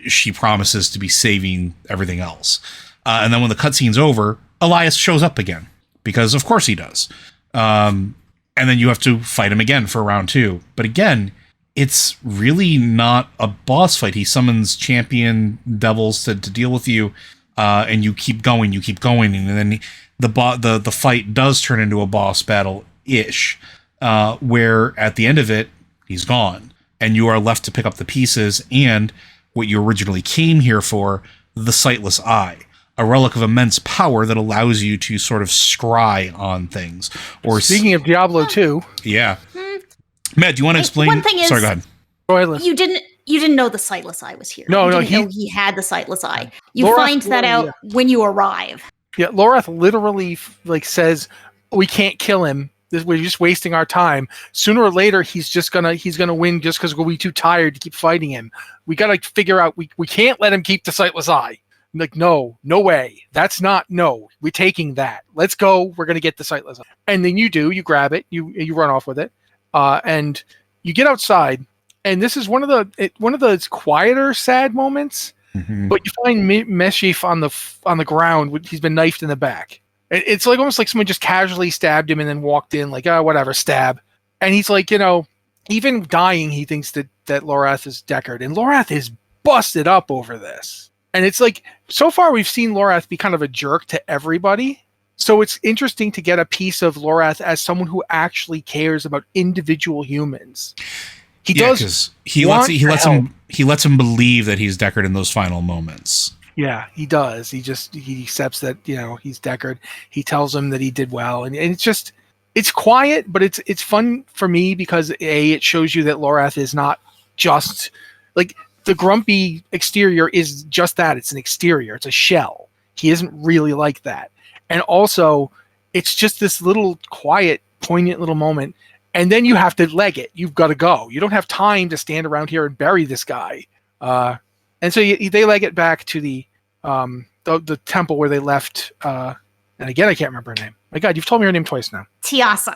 she promises to be saving everything else. And then when the cutscene's over, Elias shows up again, because of course he does. And then you have to fight him again for round 2. But again, it's really not a boss fight. He summons champion devils to deal with you, and you keep going, and then the fight does turn into a boss battle-ish, where at the end of it, he's gone, and you are left to pick up the pieces and what you originally came here for, the Sightless Eye. A relic of immense power that allows you to sort of scry on things. Or speaking of Diablo 2, yeah, Matt, do you want to explain? One thing is, sorry, go ahead. Go ahead, Liz. You didn't know the Sightless Eye was here. No, you no, didn't know he had the Sightless Eye. You Lorath find that out when you arrive. Yeah, Lorath literally says we can't kill him. We're just wasting our time. Sooner or later, he's gonna win just because we'll be too tired to keep fighting him. We gotta figure out we can't let him keep the Sightless Eye. I'm like, no way. We're taking that. Let's go. We're gonna get the Sightless Eye. And then you grab it, you run off with it, and you get outside. And this is one of the quieter, sad moments. Mm-hmm. But you find Meshif on the ground. He's been knifed in the back. It's like almost like someone just casually stabbed him and then walked in like, oh, whatever, stab. And he's like, even dying, he thinks that Lorath is Deckard. And Lorath is busted up over this. And it's like, so far we've seen Lorath be kind of a jerk to everybody. So it's interesting to get a piece of Lorath as someone who actually cares about individual humans. He does. He lets him believe that he's Deckard in those final moments. Yeah, he does. He accepts that, he's Deckard. He tells him that he did well. And it's quiet, but it's fun for me because it shows you that Lorath is not just like the grumpy exterior is just that. It's an exterior. It's a shell. He isn't really like that. And also it's just this little quiet, poignant little moment. And then you have to leg it. You've got to go. You don't have time to stand around here and bury this guy. And so they leg it back to the temple where they left. And again, I can't remember her name. My God, you've told me her name twice now. Tiasa.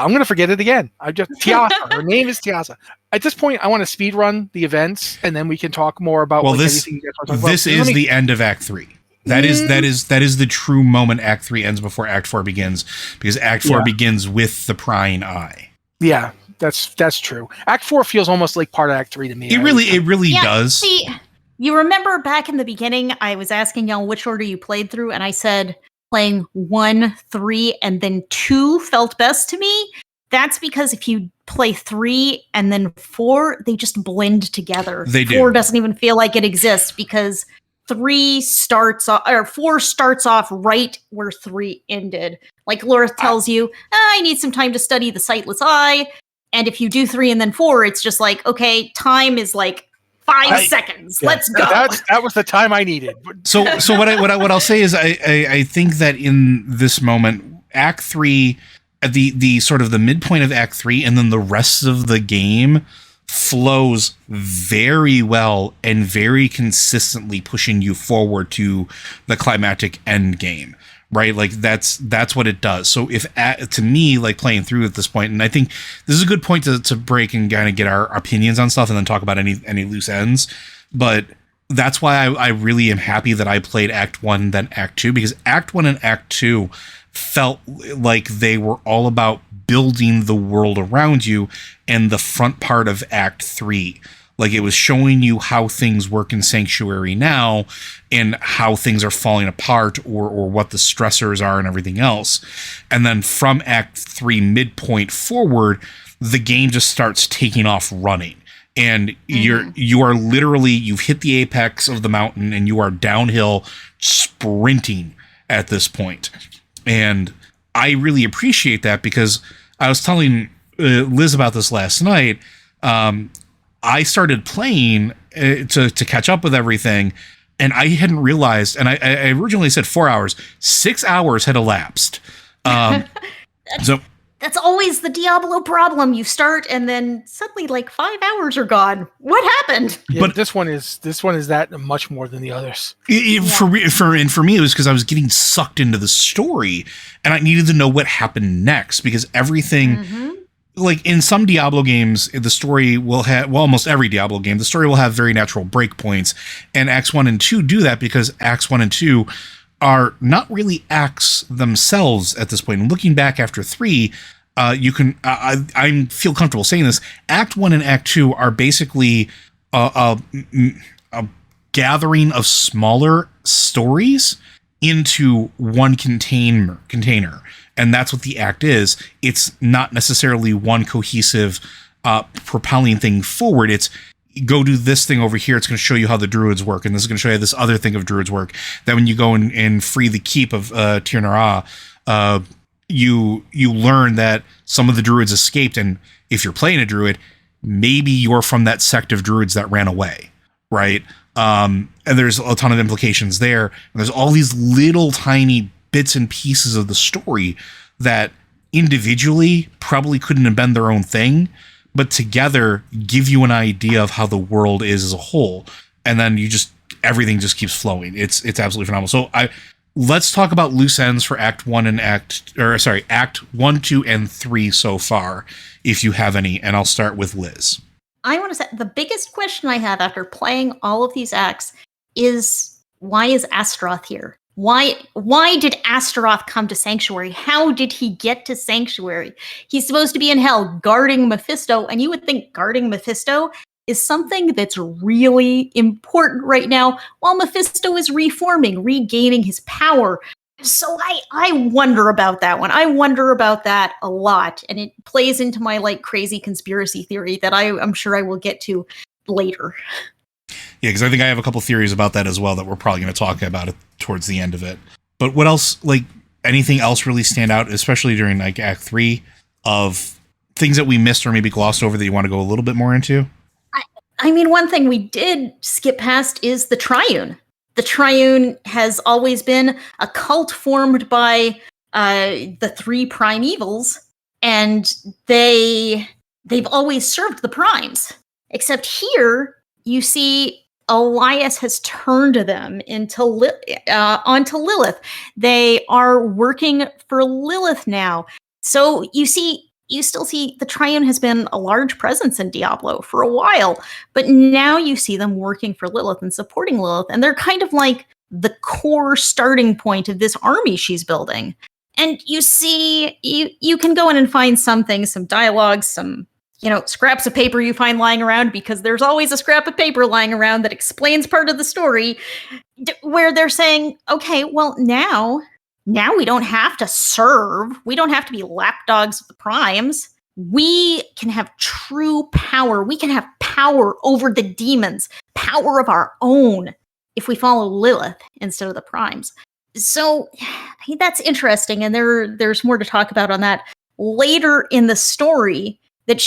I'm going to forget it again. Tiasa. Her name is Tiasa. At this point, I want to speed run the events, and then we can talk more about. Well, this is the end of Act 3. That is the true moment Act 3 ends before Act 4 begins, because Act 4 begins with the prying eye. Yeah, that's true. Act 4 feels almost like part of Act 3 to me. It really does. See, you remember back in the beginning, I was asking y'all which order you played through, and I said playing 1, 3, and then 2 felt best to me. That's because if you play 3 and then 4, they just blend together. They do. 4 doesn't even feel like it exists because 4 starts off right where 3 ended. Like Lilith tells you, I need some time to study the Sightless Eye. And if you do 3 and then 4, it's just like, okay, time is like 5 seconds. Yeah. Let's go. That was the time I needed. So what I'll say is I think that in this moment, Act 3, the sort of the midpoint of Act 3, and then the rest of the game flows very well and very consistently, pushing you forward to the climactic end game, right? Like that's what it does. So to me, like playing through at this point, and I think this is a good point to break and kind of get our opinions on stuff and then talk about any loose ends. But that's why I really am happy that I played Act 1 then Act 2, because Act 1 and Act 2 felt like they were all about building the world around you, and the front part of Act 3 Like, it was showing you how things work in Sanctuary now and how things are falling apart or what the stressors are and everything else. And then from Act 3 midpoint forward, the game just starts taking off running. And you are literally, you've hit the apex of the mountain and you are downhill sprinting at this point. And I really appreciate that, because I was telling Liz about this last night. I started playing to catch up with everything, and I hadn't realized, and I originally said 4 hours, 6 hours had elapsed. That's always the Diablo problem. You start and then suddenly like 5 hours are gone. What happened? Yeah, but this one is that much more than the others. For me, it was because I was getting sucked into the story, and I needed to know what happened next, because everything. Like in some Diablo games, the story will have, well, almost every Diablo game, the story will have very natural breakpoints. And Acts 1 and 2 do that because Acts 1 and 2 are not really acts themselves at this point. And looking back after 3, you can, I feel comfortable saying this, Act 1 and Act 2 are basically a gathering of smaller stories into one container. And that's what the act is. It's not necessarily one cohesive propelling thing forward. It's go do this thing over here. It's going to show you how the druids work. And this is going to show you this other thing of druids work. That when you go and free the keep of Tir Nara, you learn that some of the druids escaped. And if you're playing a druid, maybe you're from that sect of druids that ran away, right? And there's a ton of implications there. And there's all these little tiny bits and pieces of the story that individually probably couldn't have been their own thing, but together give you an idea of how the world is as a whole. And then everything just keeps flowing. It's absolutely phenomenal. So let's talk about loose ends for Act 1 and Act 1, 2, and 3 so far, if you have any, and I'll start with Liz. I want to say the biggest question I have after playing all of these acts is, why is Astaroth here? Why did Astaroth come to Sanctuary? How did he get to Sanctuary? He's supposed to be in hell guarding Mephisto, and you would think guarding Mephisto is something that's really important right now while Mephisto is reforming, regaining his power. So I wonder about that one. I wonder about that a lot, and it plays into my like crazy conspiracy theory that I'm sure I will get to later. Yeah, because I think I have a couple theories about that as well that we're probably going to talk about it towards the end of it. But what else, like anything else really stand out, especially during like Act 3, of things that we missed or maybe glossed over that you want to go a little bit more into? I mean, one thing we did skip past is the Triune. The Triune has always been a cult formed by the 3 primevals, and they've always served the primes. Except here, you see Elias has turned them onto Lilith. They are working for Lilith now. So you still see the Triune has been a large presence in Diablo for a while, but now you see them working for Lilith and supporting Lilith, and they're kind of like the core starting point of this army she's building. And you see, you can go in and find some things, some dialogues, some scraps of paper you find lying around, because there's always a scrap of paper lying around that explains part of the story, where they're saying, okay, well, now we don't have to serve. We don't have to be lapdogs of the primes. We can have true power. We can have power over the demons, power of our own, if we follow Lilith instead of the primes. So that's interesting, and there's more to talk about on that later in the story. That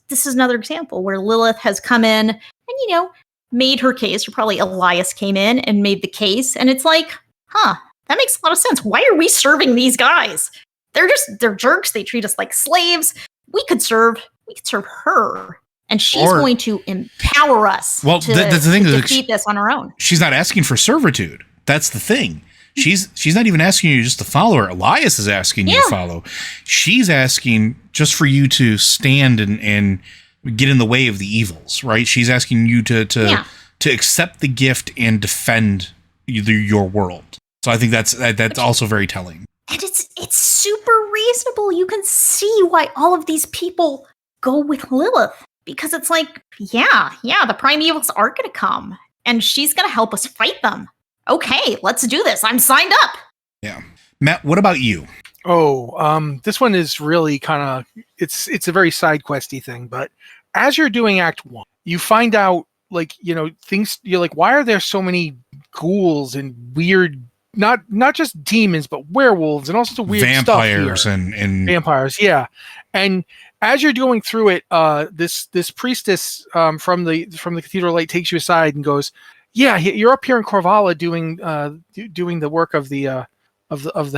this is another example where Lilith has come in and, made her case, or probably Elias came in and made the case. And it's like, that makes a lot of sense. Why are we serving these guys? They're jerks. They treat us like slaves. We could serve her. And she's going to empower us to defeat this on her own. She's not asking for servitude. That's the thing. She's not even asking you just to follow her. Elias is asking you to follow. She's asking just for you to stand and get in the way of the evils, right? She's asking you to accept the gift and defend your world. So I think that's also very telling. And it's super reasonable. You can see why all of these people go with Lilith. because it's like, yeah, the primevals are going to come, and she's going to help us fight them. Okay, let's do this. I'm signed up. Yeah. Matt, what about you? Oh, this one is really kind of, it's a very side questy thing, but as you're doing Act 1, you find out, like, things, you're like, why are there so many ghouls and weird, not just demons, but werewolves and all sorts of weird vampires stuff here. and Vampires, yeah. And as you're going through it, this priestess from the Cathedral of Light takes you aside and goes, yeah, you're up here in Corvala doing the work of the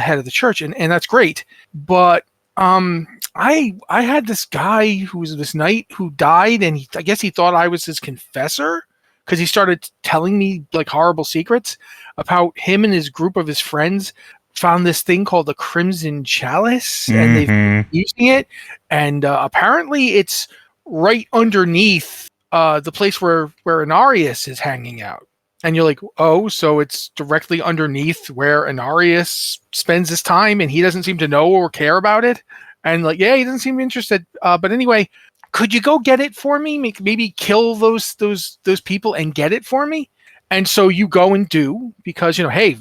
head of the church, and that's great. But I had this guy who was this knight who died, and I guess he thought I was his confessor because he started telling me like horrible secrets about him and his group of his friends found this thing called the Crimson Chalice, and they've been using it, and apparently it's right underneath the place where Inarius is hanging out. And you're like, oh, so it's directly underneath where Inarius spends his time, and he doesn't seem to know or care about it. And like, yeah, he doesn't seem interested. But anyway, could you go get it for me? Maybe kill those people and get it for me. And so you go and do, because hey,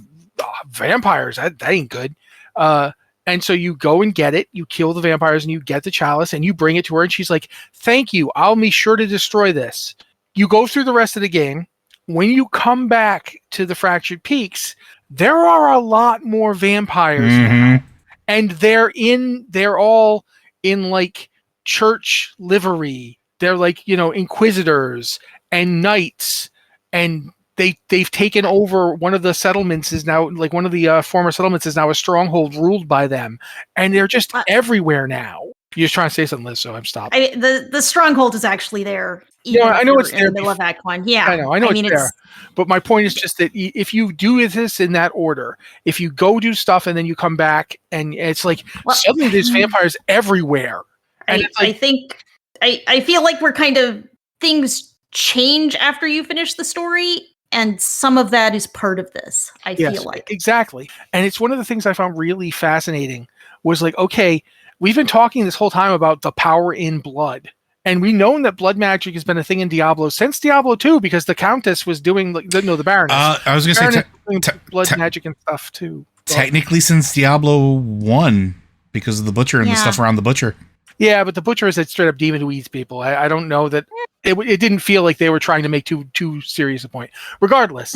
vampires, that ain't good. And so you go and get it. You kill the vampires and you get the chalice and you bring it to her. And she's like, thank you. I'll be sure to destroy this. You go through the rest of the game. When you come back to the Fractured Peaks, there are a lot more vampires now. And they're all in like church livery. They're like, inquisitors and knights, and they've taken over one of the settlements is now like one of the former settlements is now a stronghold ruled by them, and they're just everywhere now. You're just trying to say something, Liz, so I'm stopping. The stronghold is actually there. Yeah, I know it's there. In the middle of Act 1. Yeah, I know it's there. But my point is just that if you do this in that order, if you go do stuff and then you come back and it's like suddenly there's vampires everywhere. And I feel like we're kind of, things change after you finish the story, and some of that is part of this. I feel like exactly. And it's one of the things I found really fascinating was like, okay, we've been talking this whole time about the power in blood. And we've known that blood magic has been a thing in Diablo since Diablo 2, because the Countess was doing the Baroness. I was going to say blood magic and stuff too. Technically, since Diablo 1, because of the Butcher and the stuff around the Butcher. Yeah, but the Butcher is a straight up demon who eats people. I don't know that it didn't feel like they were trying to make too serious a point. Regardless,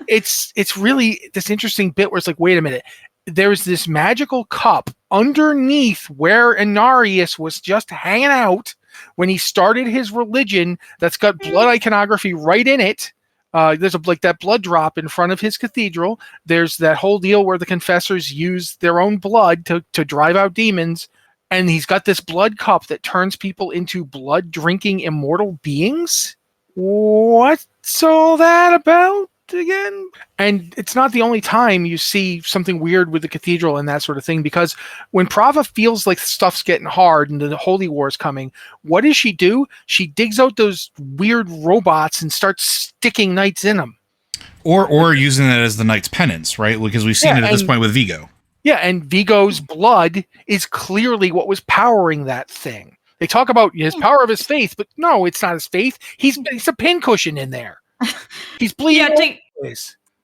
it's really this interesting bit where it's like, wait a minute. There's this magical cup underneath where Inarius was just hanging out when he started his religion that's got blood iconography right in it. There's that blood drop in front of his cathedral. There's that whole deal where the confessors use their own blood to drive out demons. And he's got this blood cup that turns people into blood drinking immortal beings. What's all that about again? And it's not the only time you see something weird with the cathedral and that sort of thing, because when Prava feels like stuff's getting hard and the Holy War is coming, what does she do? She digs out those weird robots and starts sticking knights in them. Or using it as the knight's penance, right? Because we've seen it at this point with Vigo. Yeah, and Vigo's blood is clearly what was powering that thing. They talk about his power of his faith, but no, it's not his faith. He's a pincushion in there. He's bleeding.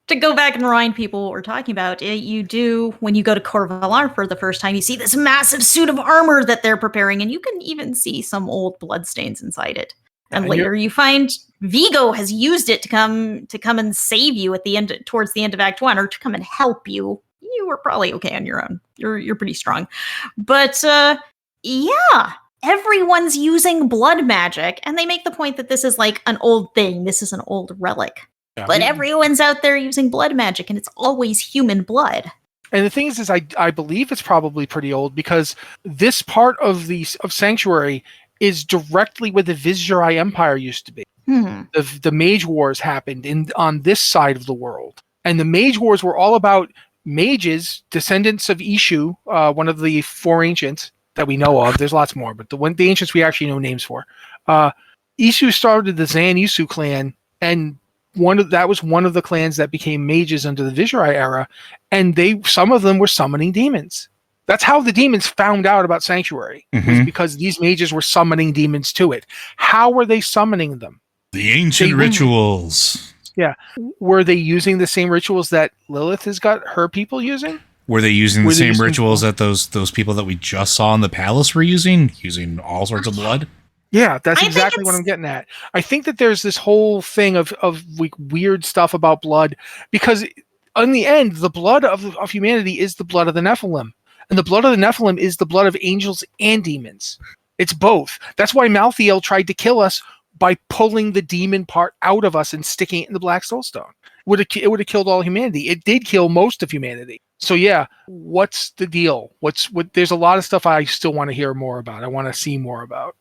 To go back and remind people what we're talking about, you do, when you go to Corvalar for the first time, you see this massive suit of armor that they're preparing, and you can even see some old bloodstains inside it. And later you find Vigo has used it to come and save you at the end, towards the end of Act 1, or to come and help you. You were probably okay on your own. You're pretty strong. But yeah, everyone's using blood magic, and they make the point that this is like an old thing. This is an old relic. Yeah. But everyone's out there using blood magic, and it's always human blood. And the thing is I believe it's probably pretty old, because this part of Sanctuary is directly where the Vizirai Empire used to be. The Mage Wars happened on this side of the world. And the Mage Wars were all about mages, descendants of Ishu, one of the four ancients that we know of. There's lots more, but the ancients we actually know names for. Ishu started the Zan Isu clan, and that was one of the clans that became mages under the Vizirai era, and some of them were summoning demons. That's how the demons found out about Sanctuary, was Mhm. because these mages were summoning demons to it. How were they summoning them? The ancient They- rituals. Were they using the same rituals that Lilith has got her people using? Were they using Were the they same using- rituals that those people that we just saw in the palace were using all sorts of blood? Yeah, that's I think exactly what it's- I'm getting at. I think that there's this whole thing of like weird stuff about blood, because in the end, the blood of humanity is the blood of the Nephilim. And the blood of the Nephilim is the blood of angels and demons. It's both. That's why Malthael tried to kill us by pulling the demon part out of us and sticking it in the Black Soulstone. It would have killed all humanity. It did kill most of humanity. So yeah, what's the deal? There's a lot of stuff I still want to hear more about. I want to see more about.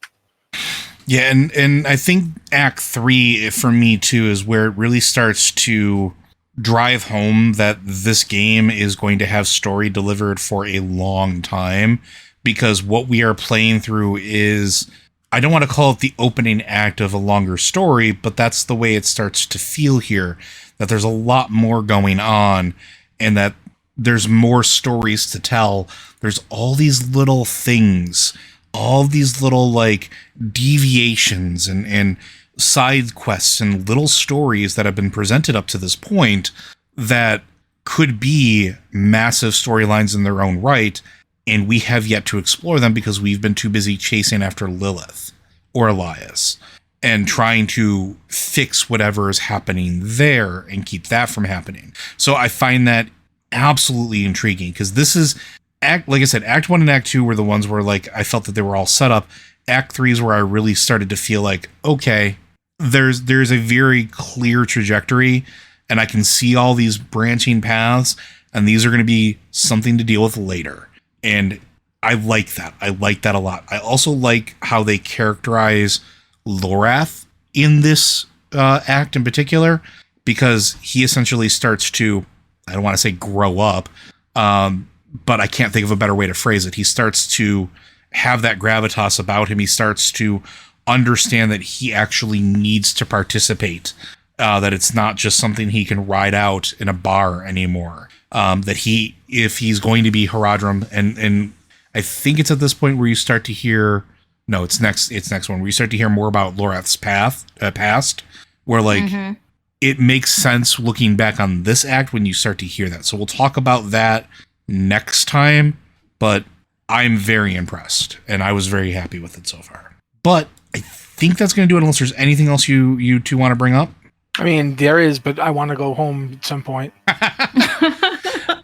Yeah, and I think Act 3 for me too is where it really starts to drive home that this game is going to have story delivered for a long time, because what we are playing through is, I don't want to call it the opening act of a longer story, but that's the way it starts to feel here, that there's a lot more going on and that there's more stories to tell. There's all these little things, all these little like deviations and side quests and little stories that have been presented up to this point that could be massive storylines in their own right, and we have yet to explore them because we've been too busy chasing after Lilith or Elias and trying to fix whatever is happening there and keep that from happening. So I find that absolutely intriguing, because this is like I said, Act 1 and Act 2 were the ones where like I felt that they were all set up. Act 3 is where I really started to feel like, okay, there's a very clear trajectory, and I can see all these branching paths, and these are going to be something to deal with later. And I like that. I like that a lot. I also like how they characterize Lorath in this act in particular, because he essentially starts to, I don't want to say grow up, but I can't think of a better way to phrase it. He starts to have that gravitas about him. He starts to understand that he actually needs to participate, that it's not just something he can ride out in a bar anymore. That if he's going to be Haradrim, and I think it's at this point where you start to hear, no, it's next one, where you start to hear more about Lorath's past, where like it makes sense looking back on this act when you start to hear that. So we'll talk about that next time, but I'm very impressed, and I was very happy with it so far. But I think that's going to do it, unless there's anything else you two want to bring up. I mean, there is, but I want to go home at some point.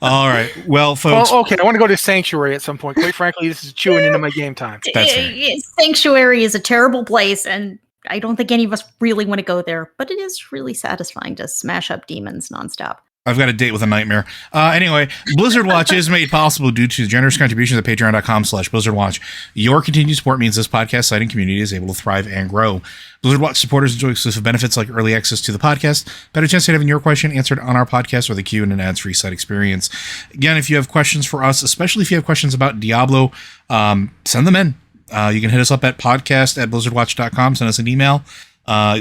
All right. Well, folks. Well, okay, I want to go to Sanctuary at some point. Quite frankly, this is chewing into my game time. That's fair. Sanctuary is a terrible place, and I don't think any of us really want to go there, but it is really satisfying to smash up demons nonstop. I've got a date with a nightmare. Anyway, Blizzard Watch is made possible due to generous contributions at patreon.com/BlizzardWatch. Your continued support means this podcast site and community is able to thrive and grow. Blizzard Watch supporters enjoy exclusive benefits like early access to the podcast, better chance at having your question answered on our podcast, or the queue, and an ads-free site experience. Again, if you have questions for us, especially if you have questions about Diablo, send them in. You can hit us up at podcast@blizzardwatch.com. Send us an email.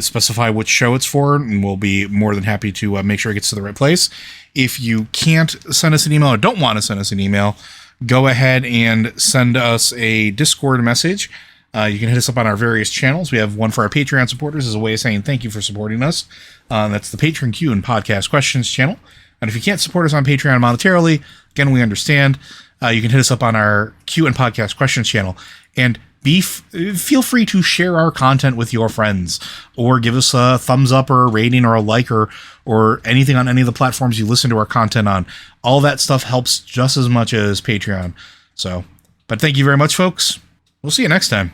Specify which show it's for, and we'll be more than happy to make sure it gets to the right place. If you can't send us an email or don't want to send us an email, go ahead and send us a Discord message. You can hit us up on our various channels. We have one for our Patreon supporters as a way of saying thank you for supporting us. That's the Patreon Q and Podcast Questions channel. And if you can't support us on Patreon monetarily, again, we understand. You can hit us up on our Q and Podcast Questions channel. And feel free to share our content with your friends, or give us a thumbs up or a rating or a like or anything on any of the platforms you listen to our content on. All that stuff helps just as much as Patreon. So, but thank you very much, folks. We'll see you next time.